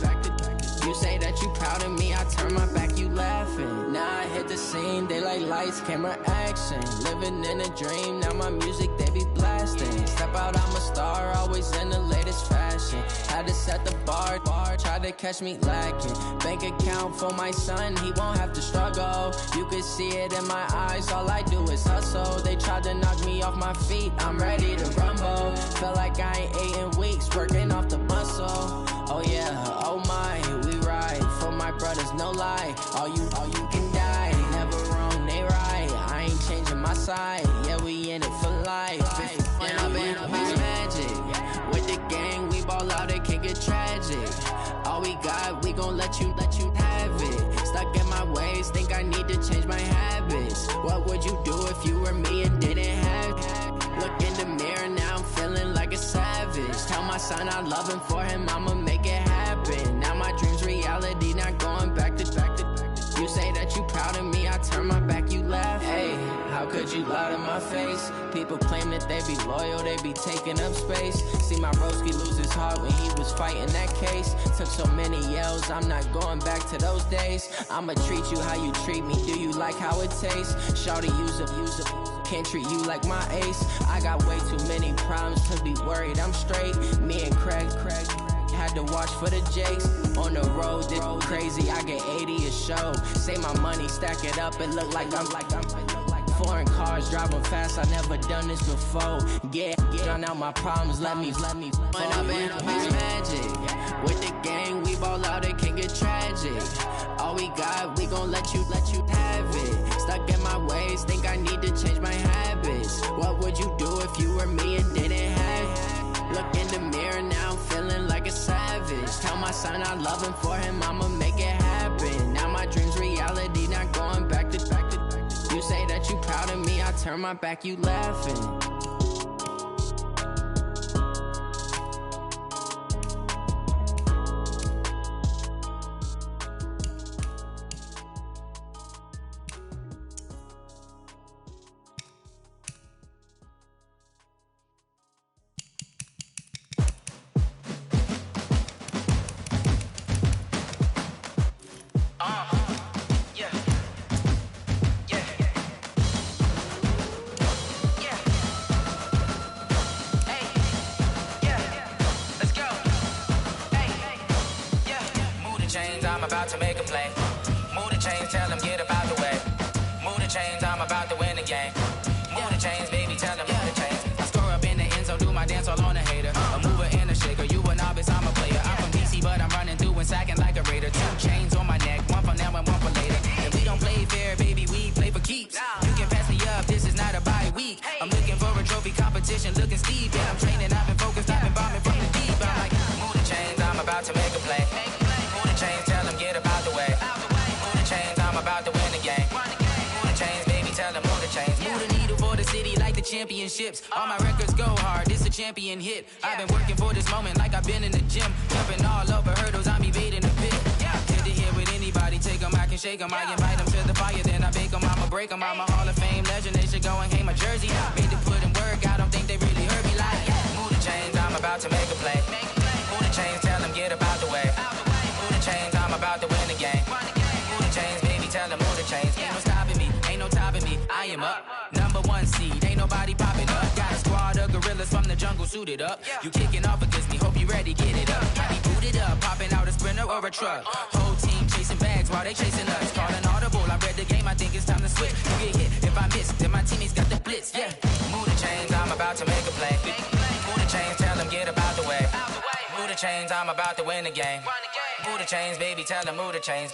You say that you proud of me, I turn my back, you laughing. Now I hit the scene, they like lights, camera, action. Living in a dream, now my music, they be blasting. Step out, I'm a star, always in the latest fashion. Had to set the bar, try to catch me lacking. Bank account for my son, he won't have to struggle. You can see it in my eyes, all I do is hustle. They tried to knock me off my feet, I'm ready to rumble. Feel like I ain't ate in weeks, working off the muscle. Oh yeah, oh my, we ride for my brothers, no lie. All you can die, never wrong, they right. I ain't changing my side, yeah, we in it for life. When I've been up is magic. With the gang, we ball out, it can get tragic. All we got, we gon' let you have it. Stuck in my ways, think I need to change my habits. What would you do if you were me and didn't have it? Look in the mirror, now I'm feeling like a savage. Tell my son I love him, for him I'ma make it happen. Now my dream's reality, not going back to. You say you lie to my face. People claim that they be loyal, they be taking up space. See my broski lose his heart when he was fighting that case. Took so many yells, I'm not going back to those days. I'ma treat you how you treat me, do you like how it tastes? Shawty, use up, can't treat you like my ace. I got way too many problems to be worried, I'm straight. Me and Craig had to watch for the Jakes. On the road, this crazy, I get 80 a show. Say my money, stack it up, it look like I'm foreign cars, driving fast, I never done this before. Get drown out my problems, let me When I'm in a beach magic, with the gang, we ball out, it can get tragic. All we got, we gon' let you have it. Stuck in my ways, think I need to change my habits. What would you do if you were me and didn't have it? Look in the mirror now, I'm feeling like a savage. Tell my son I love him, for him I'ma make it happen. Now my dream's reality, not going back to. You say that you proud of me, I turn my back, you laughing. About to make a play. Move the chains, tell them get about the way. Move the chains, I'm about to win the game. Move the chains, baby, tell them move the chains. I score up in the end zone, do my dance all on a hater. A mover and a shaker, you a novice, I'm a player. I'm from DC, but I'm running through and sacking like a raider. 2 chains on my neck, one for now and one for later. If we don't play fair, baby, we play for keeps. You can pass me up, this is not a bye week. I'm looking for a trophy competition, looking steep. Yeah, I'm training, I've been focused, I've been bombing from the deep. I'm like, move the chains, I'm about to make a play. Move the chains, tell them get about the way. Move the chains, I'm about to win the game. Move the chains, baby, tell them move the chains. Move the needle for the city like the championships. All my records go hard, this a champion hit. I've been working for this moment like I've been in the gym. Jumping all over hurdles, I'm evading the pit. Head to head with anybody, take them, I can shake them. I invite them to the fire, then I bake them, I'ma break them. I'm a Hall of Fame legend, they should go and hang my jersey. Made to put in work, I don't think they really heard me like. Move the chains, I'm about to make a play. Move the chains, tell them get about the way. Move the chains, I'm about to win the game. Move the chains, baby, tell them move the chains. Ain't no stopping me, ain't no topping me. I am up, #1 seed, ain't nobody popping up. Got a squad of gorillas from the jungle suited up. You kicking off against me, hope you ready, get it up. I be booted up, popping out a sprinter or a truck. Whole team chasing bags while they chasing us. Calling audible, I read the game, I think it's time to switch. You get hit, if I miss, then my teammates got the blitz, yeah. Move the chains, I'm about to make a play. Move the chains, tell them get about the way. Move the chains, I'm about to win the game. Move the chains, baby, tell them move the chains.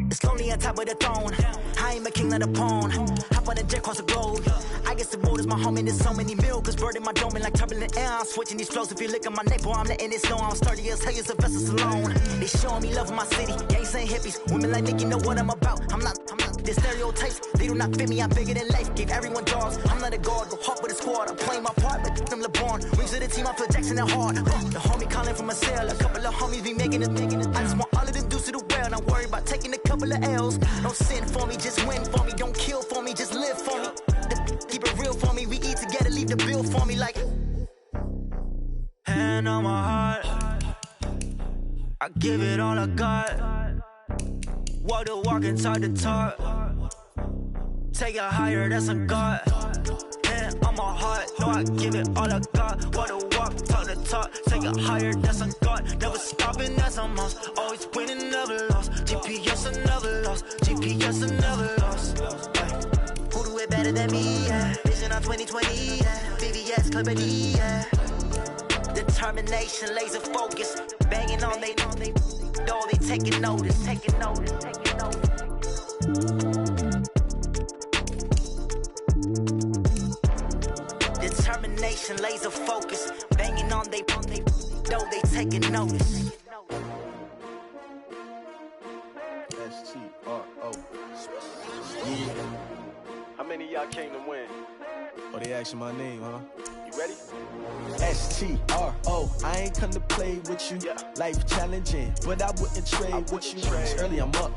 It's lonely on top of the throne. I ain't a king, not a pawn. Hop on a jet across the globe. I guess the world is my home and there's so many miracles burning my dome and like turbulent air. I'm switching these flows. If you look at my neck, boy, I'm letting it snow. I'm sturdy as hell, as a vessel alone. They showing me love in my city. Gangs ain't hippies. Women like Nick, you know what I'm about. I'm not the stereotypes. They do not fit me. I'm bigger than life. Gave everyone dogs. I'm not a guard. Go hard with a squad. I'm playing my part like them LeBron. Rings to the team. I feel Jackson and hard. The homie calling from a cell. A couple of homies be making it. I just want all of them dudes to do well. Not worry about taking a couple of L's. Don't sin for me, just win for me. Don't kill for me, just live for me. Keep it real for me. We eat together, leave the bill for me like. Hand on my heart, I give it all I got. Walk the walk and talk the talk. Take it higher, that's a God. Hand on my heart, no, I give it all I got. Walk the walk, talk the talk. Take it higher, that's a God. Never stopping, that's a must. Always winning, never lost. GPS, I never lost. GPS, I never lost. Who do it better than me? Yeah. Vision on 2020. Yeah. VVS, Clipper D. Yeah. Determination, laser focus. Banging on they know they taking notice. Taking notice. Taking notice. Determination, laser focus. Banging on they know they taking notice. STRO. Yeah. How many of y'all came to win? Oh, they asking my name, huh? ready? STRO, I ain't come to play with you. Life challenging, but I wouldn't trade with you. It's early, I'm up.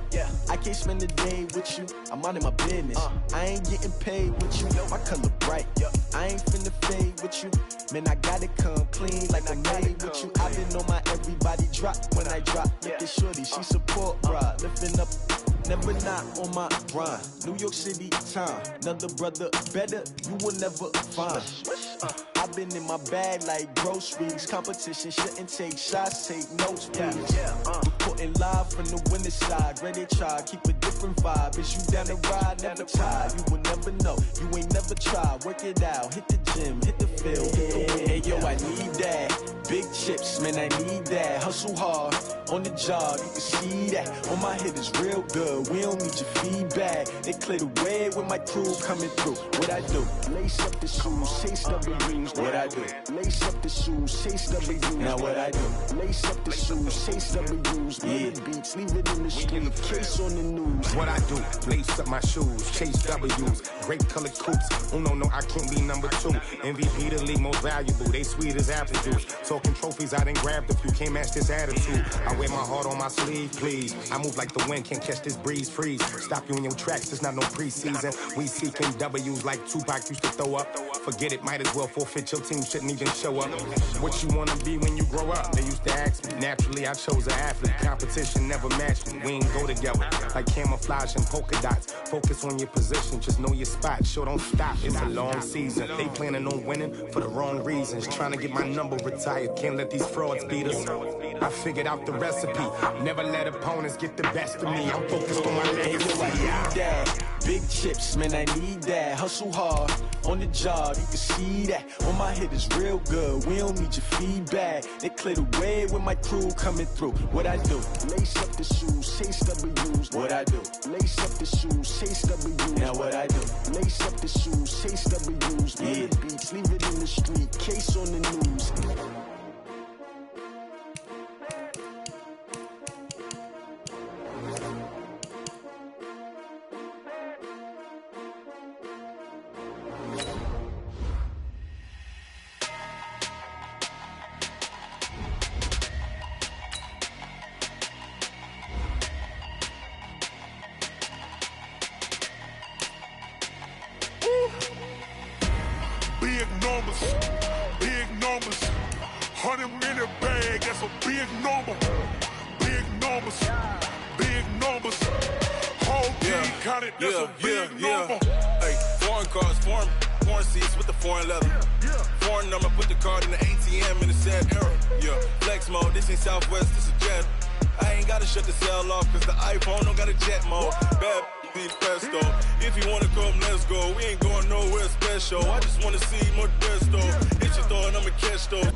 I can't spend the day with you. I'm minding my business. I ain't getting paid with you. My color bright. I ain't finna fade with you. Man, I gotta come clean like I'm made with you. I've been on my everybody drop when I drop. Look at shorty, she support, bruh. Lifting up. Never not on my grind. New York City time. Another brother better, you will never find. I've been in my bag like groceries. Competition shouldn't take shots, take notes, please. Reporting live from the winning side. Ready to try, keep a different vibe. Is you down the ride, never tired. You will never know, you ain't never tried. Work it out, hit the gym, hit the field, hit the wind. Hey yo, I need that. Big chips, man, I need that. Hustle hard, on the job, you can see that. On my hit is real good, we don't need your feedback. They clear the way with my crew coming through. What I do? Lace up the shoes, chase W's. What I do? Lace up the shoes, chase W's. Now what I do? Lace up the shoes, chase W's. Yeah, beats, leave it in the street, case on the news. What I do? Lace up my shoes, chase W's. Great colored coops. Oh no, I can't be number 2. MVP the league most valuable. They sweet as apple juice. Talking trophies, I done grabbed a few. Can't match this attitude. I wear my heart on my sleeve, please. I move like the wind, can't catch this breeze, freeze. Stop you in your tracks, it's not no preseason. We seeking W's like Tupac used to throw up. Forget it, might as well forfeit. Your team shouldn't even show up. What you wanna be when you grow up? They used to ask me. Naturally, I chose an athlete. Competition never matched me. We ain't go together like camouflage and polka dots. Focus on your position, just know your spot. Sure, don't stop. It's a long season. They planning on winning for the wrong reasons. Trying to get my number retired. Can't let these frauds beat us. I figured out the recipe. Never let opponents get the best of me. I'm focused on my legacy. I need that. Big chips, man, I need that. Hustle hard, on the job, you can see that. On my hit is real good, we don't need your feedback. They clear the way with my crew coming through. What I do? Lace up the shoes, chase W's. What I do? Lace up the shoes, chase W's. Now what I do? Lace up the shoes, chase W's. Yeah, beats, leave it in the street, case on the news. Big numbers, 100-minute bag, that's a big number. Big numbers, whole team counted, that's a big number. Hey, foreign cars, foreign seats with the foreign leather. Foreign number, put the card in the ATM in the sad era. Yeah, flex mode, this ain't Southwest, this is Jet. I ain't gotta shut the cell off, cause the iPhone don't got a jet mode. Bad be pesto. If you wanna come, let's go. We ain't going nowhere special. I just wanna see more Desto. Hit your throw and I'ma catch though.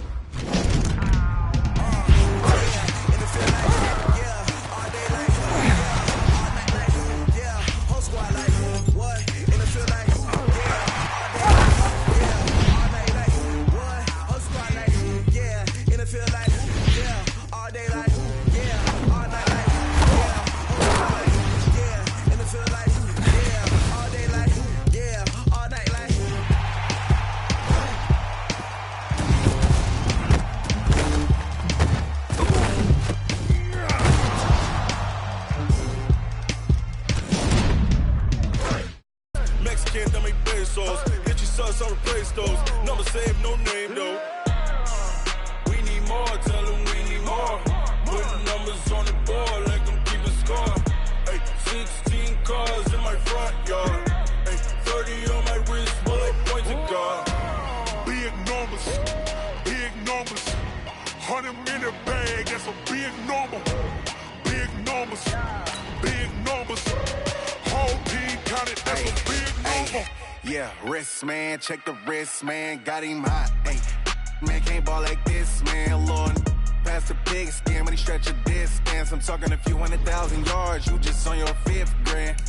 Hit your sons on replace those. Number save, no name though. We need more, tell them we need more. Putting numbers on the board, like them keep a score. Hey, 16 cars in my front yard. Hey, 30 on my wrist, bullet pointed guard. Big numbers, 100-minute bag, that's a big number. Big numbers, whole team counted, that's a big number. Yeah, wrist man, check the wrist man, got him hot. Ay, man can't ball like this, man. Lord, past the pig skin when he stretch a distance. I'm talking a few 100,000 yards, you just on your 5th grand.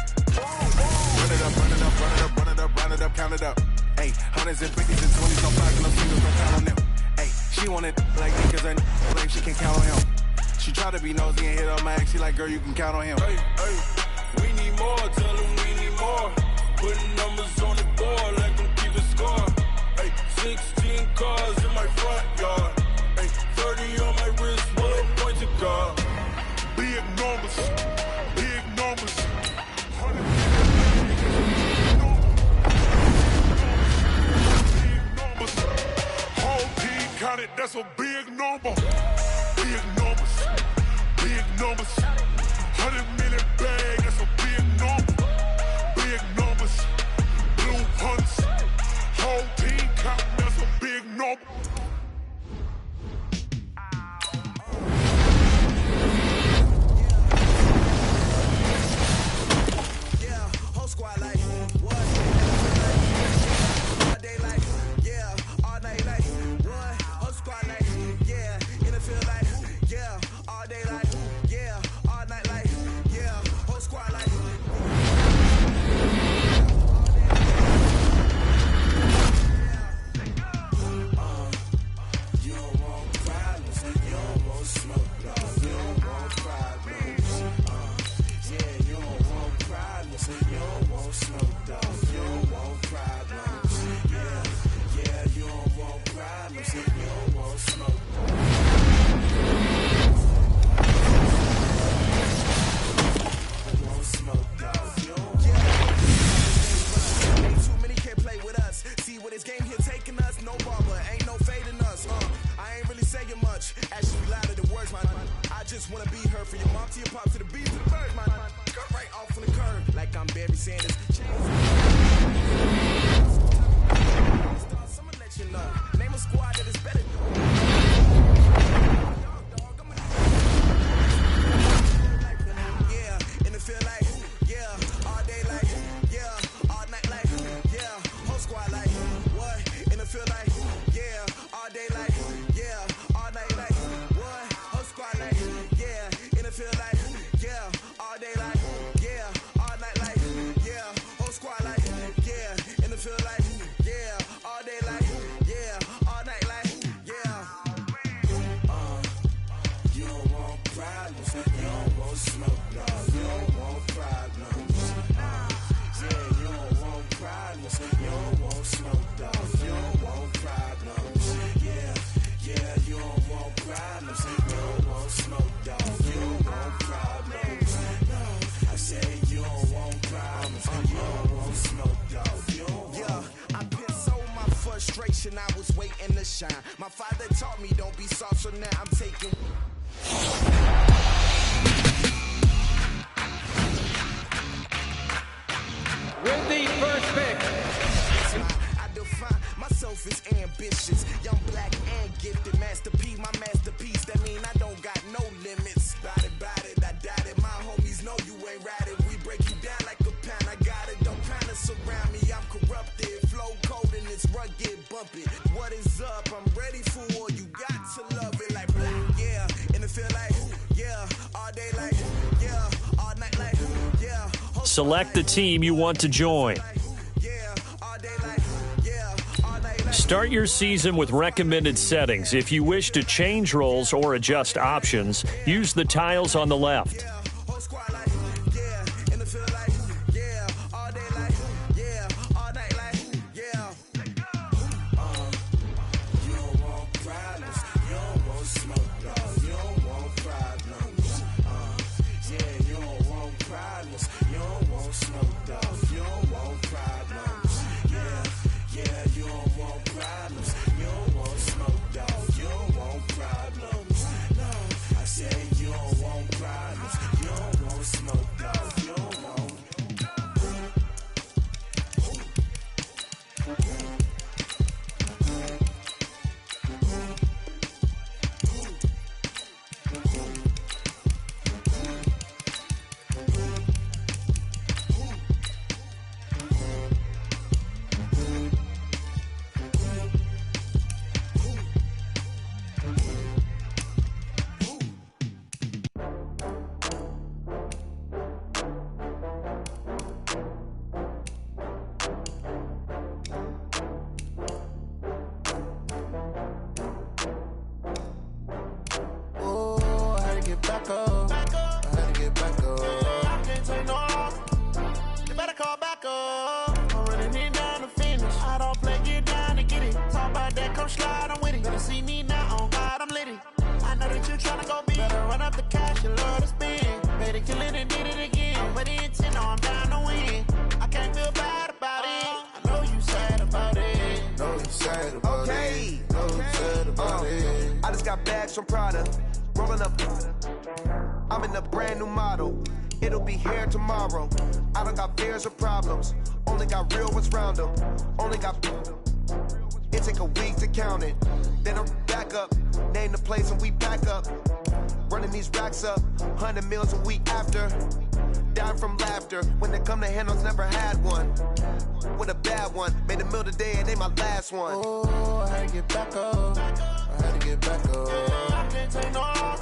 Run it up, count it up. Ay, hundreds and 50s and 20s, no flags, no singles, don't count on them. Ay, she want it like me, cause I claim she can count on him. She try to be nosy and hit up my ex, she like, girl, you can count on him. Hey, we need more, tell them we need more. Putting numbers on the board like them keep a score. Hey, 16 that's a big number. Big numbers, big numbers. 100 million bag, that's a big number. Big numbers, blue hunts. Whole team count, that's a big number. I was waiting to shine. My father taught me don't be soft, so now I'm taking. With the first pick, I define myself as ambitious, young, black, and gifted. Master P, my masterpiece. That mean I don't got no limits. Bout it, I doubt it. My homies know you ain't ratted. We break you down like a pound. I got it. Don't kinda surround me. I'm corrupted. Flow cold and it's rugged, bumpy. What is up? I'm ready for war. You got to love it like black, yeah. And it feel like, yeah. All day like, yeah. All night like, yeah. Select the team you want to join. Start your season with recommended settings. If you wish to change roles or adjust options, use the tiles on the left. got bags from Prada. Rolling up. I'm in a brand new model. It'll be here tomorrow. I don't got fears or problems. Only got real ones round them. Only got. It take a week to count it. Then I'm back up. Name the place and we pack up. Running these racks up. 100 meals a week after. Down from laughter. When they come to handles, never had one. With a bad one. Made a meal today and they my last one. Oh, I had to get back up. I had to get back up. I can't take no loss.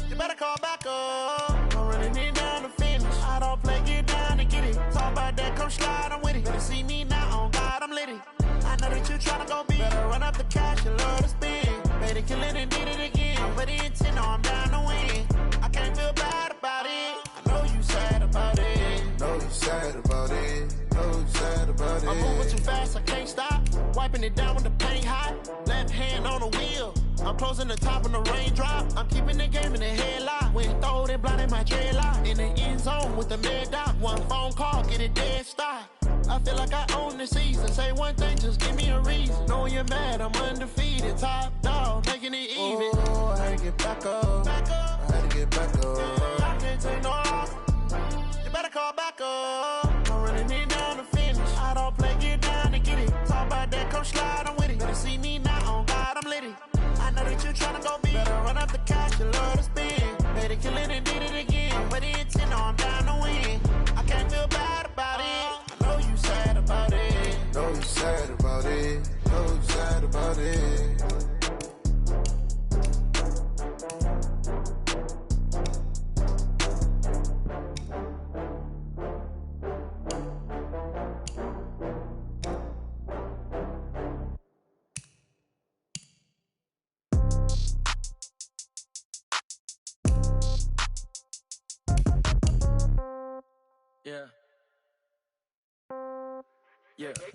You better call back up. I'm running it down to finish. I don't play, get down to get it. Talk about that, come slide, I'm with it. Better see me now, on God, I'm litty. I know that you tryna go big. Better run up the cash and love to spin. Made it, kill it, and did it again. I'm with the intent, no, I'm down to win. I can't feel bad about it. I know you sad about it. Know you sad about it. Know you sad about it. I'm moving too fast, I can't stop. Wiping it down with the paint hot. Left hand on the wheel. I'm closing the top when the raindrop. I'm keeping the game in the headlock. When throw it blind in my dreadlock. In the end zone with the mid dot. One phone call, get it dead stop. I feel like I own the season. Say one thing, just give me a reason. Knowing you're mad, I'm undefeated. Top dog, making it even. Oh, I had to get back up. I had to get back up. I can't take no loss. You better call back up. I'm running it down to finish. I don't play, get down to get it. Talk about that, come slide, I'm with it. Better see me now, on God, I'm litty. I know that you tryna go big. Better run up the cash, you love to spin. Made it, kill it, and did it again. But the intent, no, I'm down to win. I can't feel bad about it. I know you sad about it. Know you sad about it. Know you sad about it. Yeah. Yeah. Hey,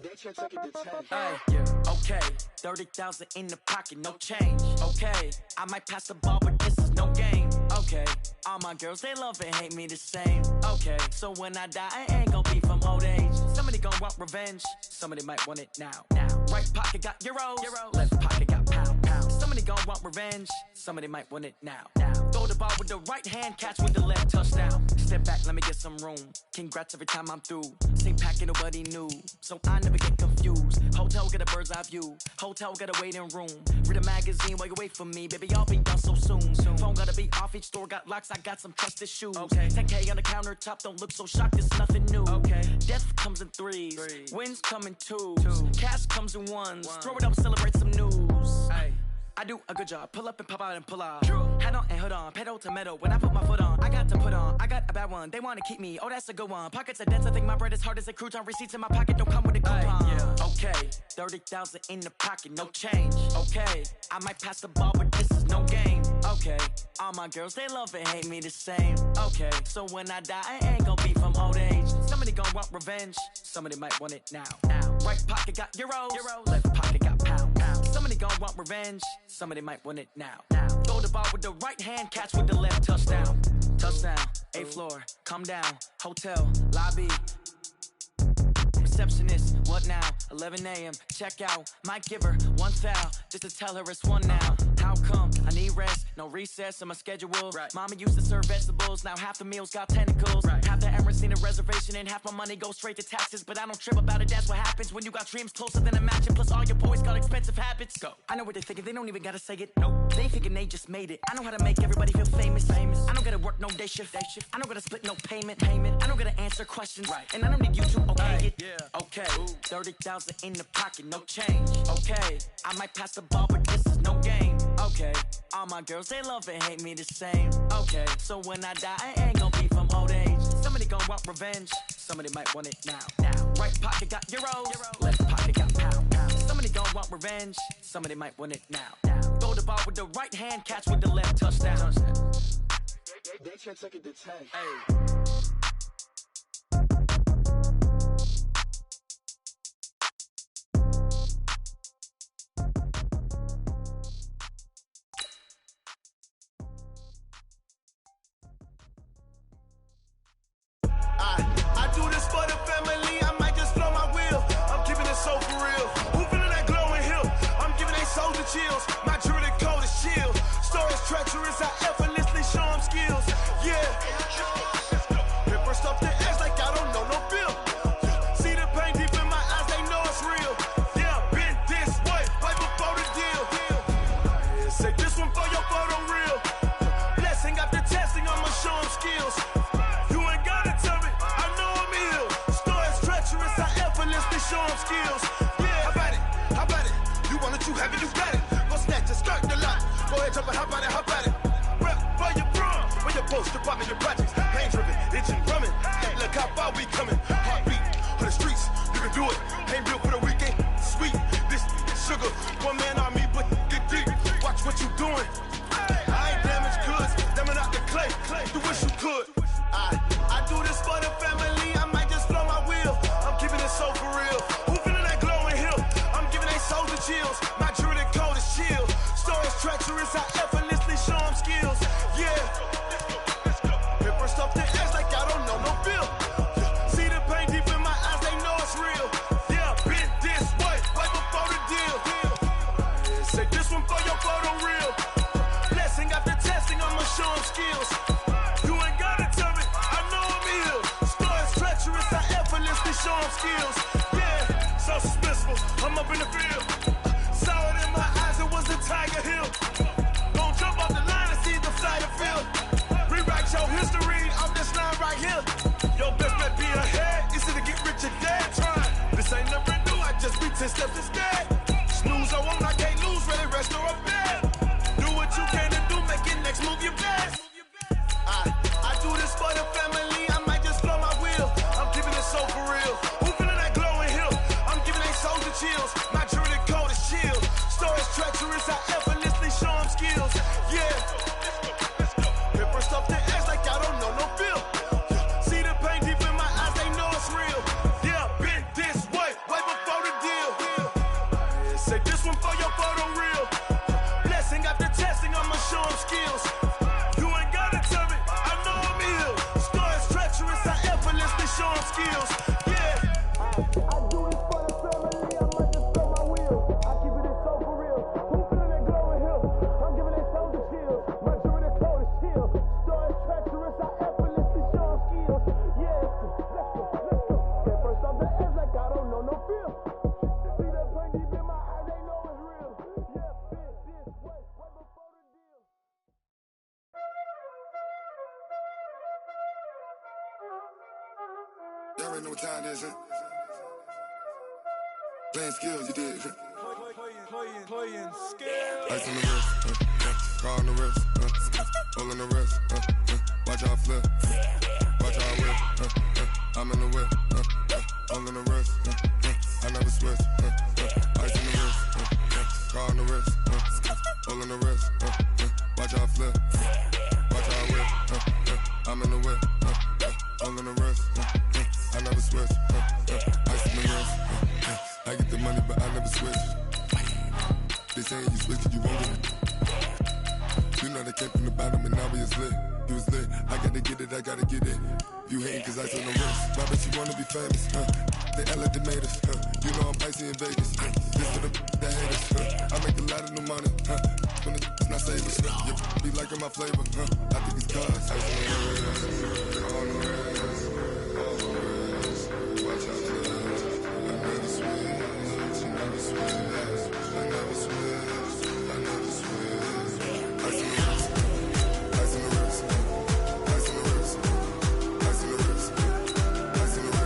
yeah. Okay, 30,000 in the pocket, no change. Okay, I might pass the ball, but this is no game. Okay, all my girls, they love and hate me the same. Okay, so when I die, I ain't gon' be from old age. Somebody gon' want revenge, somebody might want it now. Right pocket got euros, left pocket got pound. Somebody gon' want revenge, somebody might want it now. Throw the ball with the right hand, catch with the left, touchdown. Step back, let me get some room. Congrats every time I'm through. Same packet, nobody knew, so I never get confused. Hotel get a bird's eye view. Hotel got a waiting room. Read a magazine while you wait for me, baby. I'll be done so soon. Phone gotta be off. Each store got locks. I got some trusted shoes. 10K on the countertop. Don't look so shocked. It's nothing new. Death comes in threes. Wins come in twos. Cash comes in ones. Throw it up, celebrate some news. I do a good job. Pull up and pop out and pull out. Head on and hood on. Pedal to metal. When I put my foot on, I got to put on. I got a bad one. They want to keep me. Oh, that's a good one. Pockets are dense. I think my bread is hard as a crouton. Receipts in my pocket don't come with a coupon. Okay, 30,000 in the pocket, no change. Okay, I might pass the ball, but this is no game. Okay, all my girls, they love and hate me the same. Okay, so when I die, I ain't gon' be from old age. Somebody gon' want revenge. Somebody might want it now. Right pocket got euros. Left pocket got pound. Somebody gon' want revenge. Somebody might want it now. Throw the ball with the right hand, catch with the left, touchdown. Touchdown, 8th floor, come down, hotel, lobby. Receptionist, what now? 11 a.m. Check out. Might give her one foul just to tell her it's one now. How come? I need rest, no recess in my schedule. Mama used to serve vegetables, now half the meals got tentacles. Half the errands need a reservation and half my money goes straight to taxes. But I don't trip about it, that's what happens when you got dreams closer than a match. And plus all your boys got expensive habits. Go. I know what they're thinking, they don't even gotta say it. Nope. They thinking they just made it. I know how to make everybody feel famous. I don't gotta work no day shift. I don't gotta split no payment. I don't gotta answer questions. And I don't need you to okay it. Okay, 30,000 in the pocket, no change. Okay, I might pass the ball, but this is no game. Okay, all my girls, they love and hate me the same. Okay, so when I die, I ain't gon' be from old age. Somebody gon' want revenge, somebody might want it now. Right pocket got euros, left pocket got pound. Somebody gon' want revenge, somebody might want it now. Throw the ball with the right hand, catch with the left, touchdown. They can't take it to 10. I do this for the family, I might just blow my wheel. I'm keeping it so for real. Who feeling that glowing hill? I'm giving they soldier chills. My jewelry coat is chill. treacherous, I effortlessly show them skills. Yeah. Hit first off the edge like I don't know no bill. See the pain deep in my eyes, they know it's real. Yeah, been this way, right before the deal. Yeah, say this one for your photo real. Blessing after testing, I'ma show them skills. You ain't gotta tell me, I know I'm ill. Story's treacherous, I effortlessly show them skills. Yeah, how about it? How about it? You want it, you have it, you got it. Go snatch it, skirt the lot. Go ahead, jump it, how about it? How about it? Rep for your bro, for your post, department, your projects. Pain driven, itching, drumming. Hey, look how far we coming. Heartbeat for the streets, you can do it. Ain't built for the weekend. Sweet, this sugar. One man army, but get deep. Watch what you doing. I ain't damaged goods, damn it out the clay. You wish you could. I do this for the family. I might just blow my wheel. I'm keeping it so for real. Who feeling that glowing hill? I'm giving they souls the chills. My druid code is chill. Story's treacherous, I effortlessly show them skills. Yeah. Hit first off the edge like I don't know no bill. See the pain deep in my eyes, they know it's real. Yeah, been this way, right before the deal. Say this one for your photo real. Blessing after testing, I'ma show them skills. You ain't gotta tell me, I know I'm ill. Story's treacherous, I effortlessly show them skills. Yeah, so suspenseful, I'm up in the field. Saw it in my eyes, it was the Tiger Hill. Don't jump off the line and see the side of field. Rewrite your history off this line right here. Your best bet be ahead, easy to get rich or dead. Trying, this ain't never new, I just be 10 steps instead. Snooze I won't, I can't lose, really rest or a bed. Do what you can to do, make your next move your best. I do this for the family, I might just blow my wheel. I'm keeping it so for real. Who feeling that glowing hill? I'm giving they souls the chills. My druid code is chill. Story's treacherous, I effortlessly show them skills. Yeah. Hit first off the edge like I don't know no bill. See the pain deep in my eyes, they know it's real. Yeah, been this way, right before the deal. Say this one for your photo real. Blessing after testing, I'ma show them skills. You ain't gotta tell me, I know I'm ill. Story's treacherous, I effortlessly show them skills. Yeah. I do this for the family, I might just blow my wheel. I keep it so for real. Who feeling that glowing hill? I'm giving they souls the chills. My druid code is chill. Story's treacherous, I effortlessly show them skills. Yeah, let's go. Hit first off the edge like I don't know no feel. See that pain deep in my eyes, they know it's real. Yeah, been this way, right before the deal. Y'all already know what time it is, huh? Playing skills, you did. Playing skills. Ice on the wrist, car on the wrist, hole in the wrist, watch how I flip, watch how I whip, I'm in the whip, hole in the wrist, I never switch, ice in the wrist, car on the wrist, hole in the wrist, watch how I flip, watch how I whip, I'm in the whip, hole in the wrist, I never switch, ice in the wrist, I get the money but I never switch. They saying you switch it, you won't get it. You know they came from the bottom and now we is lit. You was lit, I gotta get it, I gotta get it. You hating cause ice on the wrist. Why bet you wanna be famous, They elevated us, You know I'm icy in Vegas, This for the that hate us, I make a lot of new money, When it's not savers, You be liking my flavor, I think it's cause ice on the wrist, on the wrist, on the wrist. Watch out for this, I never switch, I never switch. I never switch, I never switch. Ice in the wrist, ice in the wrist, ice in the wrist, ice in the wrist, ice in the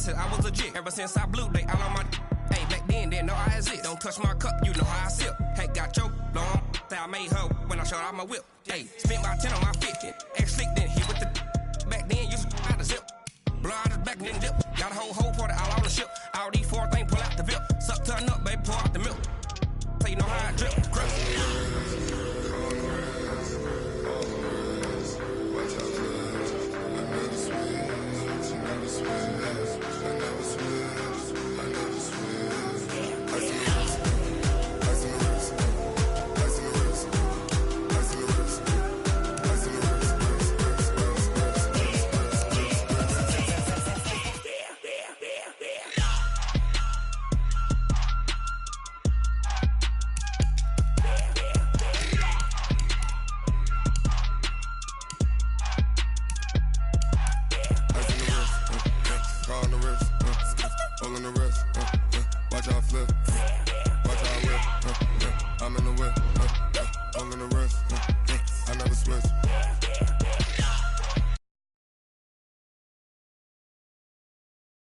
I was legit. Ever since I blew, they all on my. Hey, back then, didn't know I exist. Don't touch my cup, you know how I sip. Hey, got choked long. Say I made her when I showed out my whip. Hey, spent my 10 on my 50. Ex-slick, then hit with the. Back then, used to out the zip. Blow out his back, then dip. Got a whole party all on the ship. All these four things, pull out the VIP. Suck, turn up, baby, pour out the milk. So you know how I drip. Grip. I never switch, I never switch. Pulling around.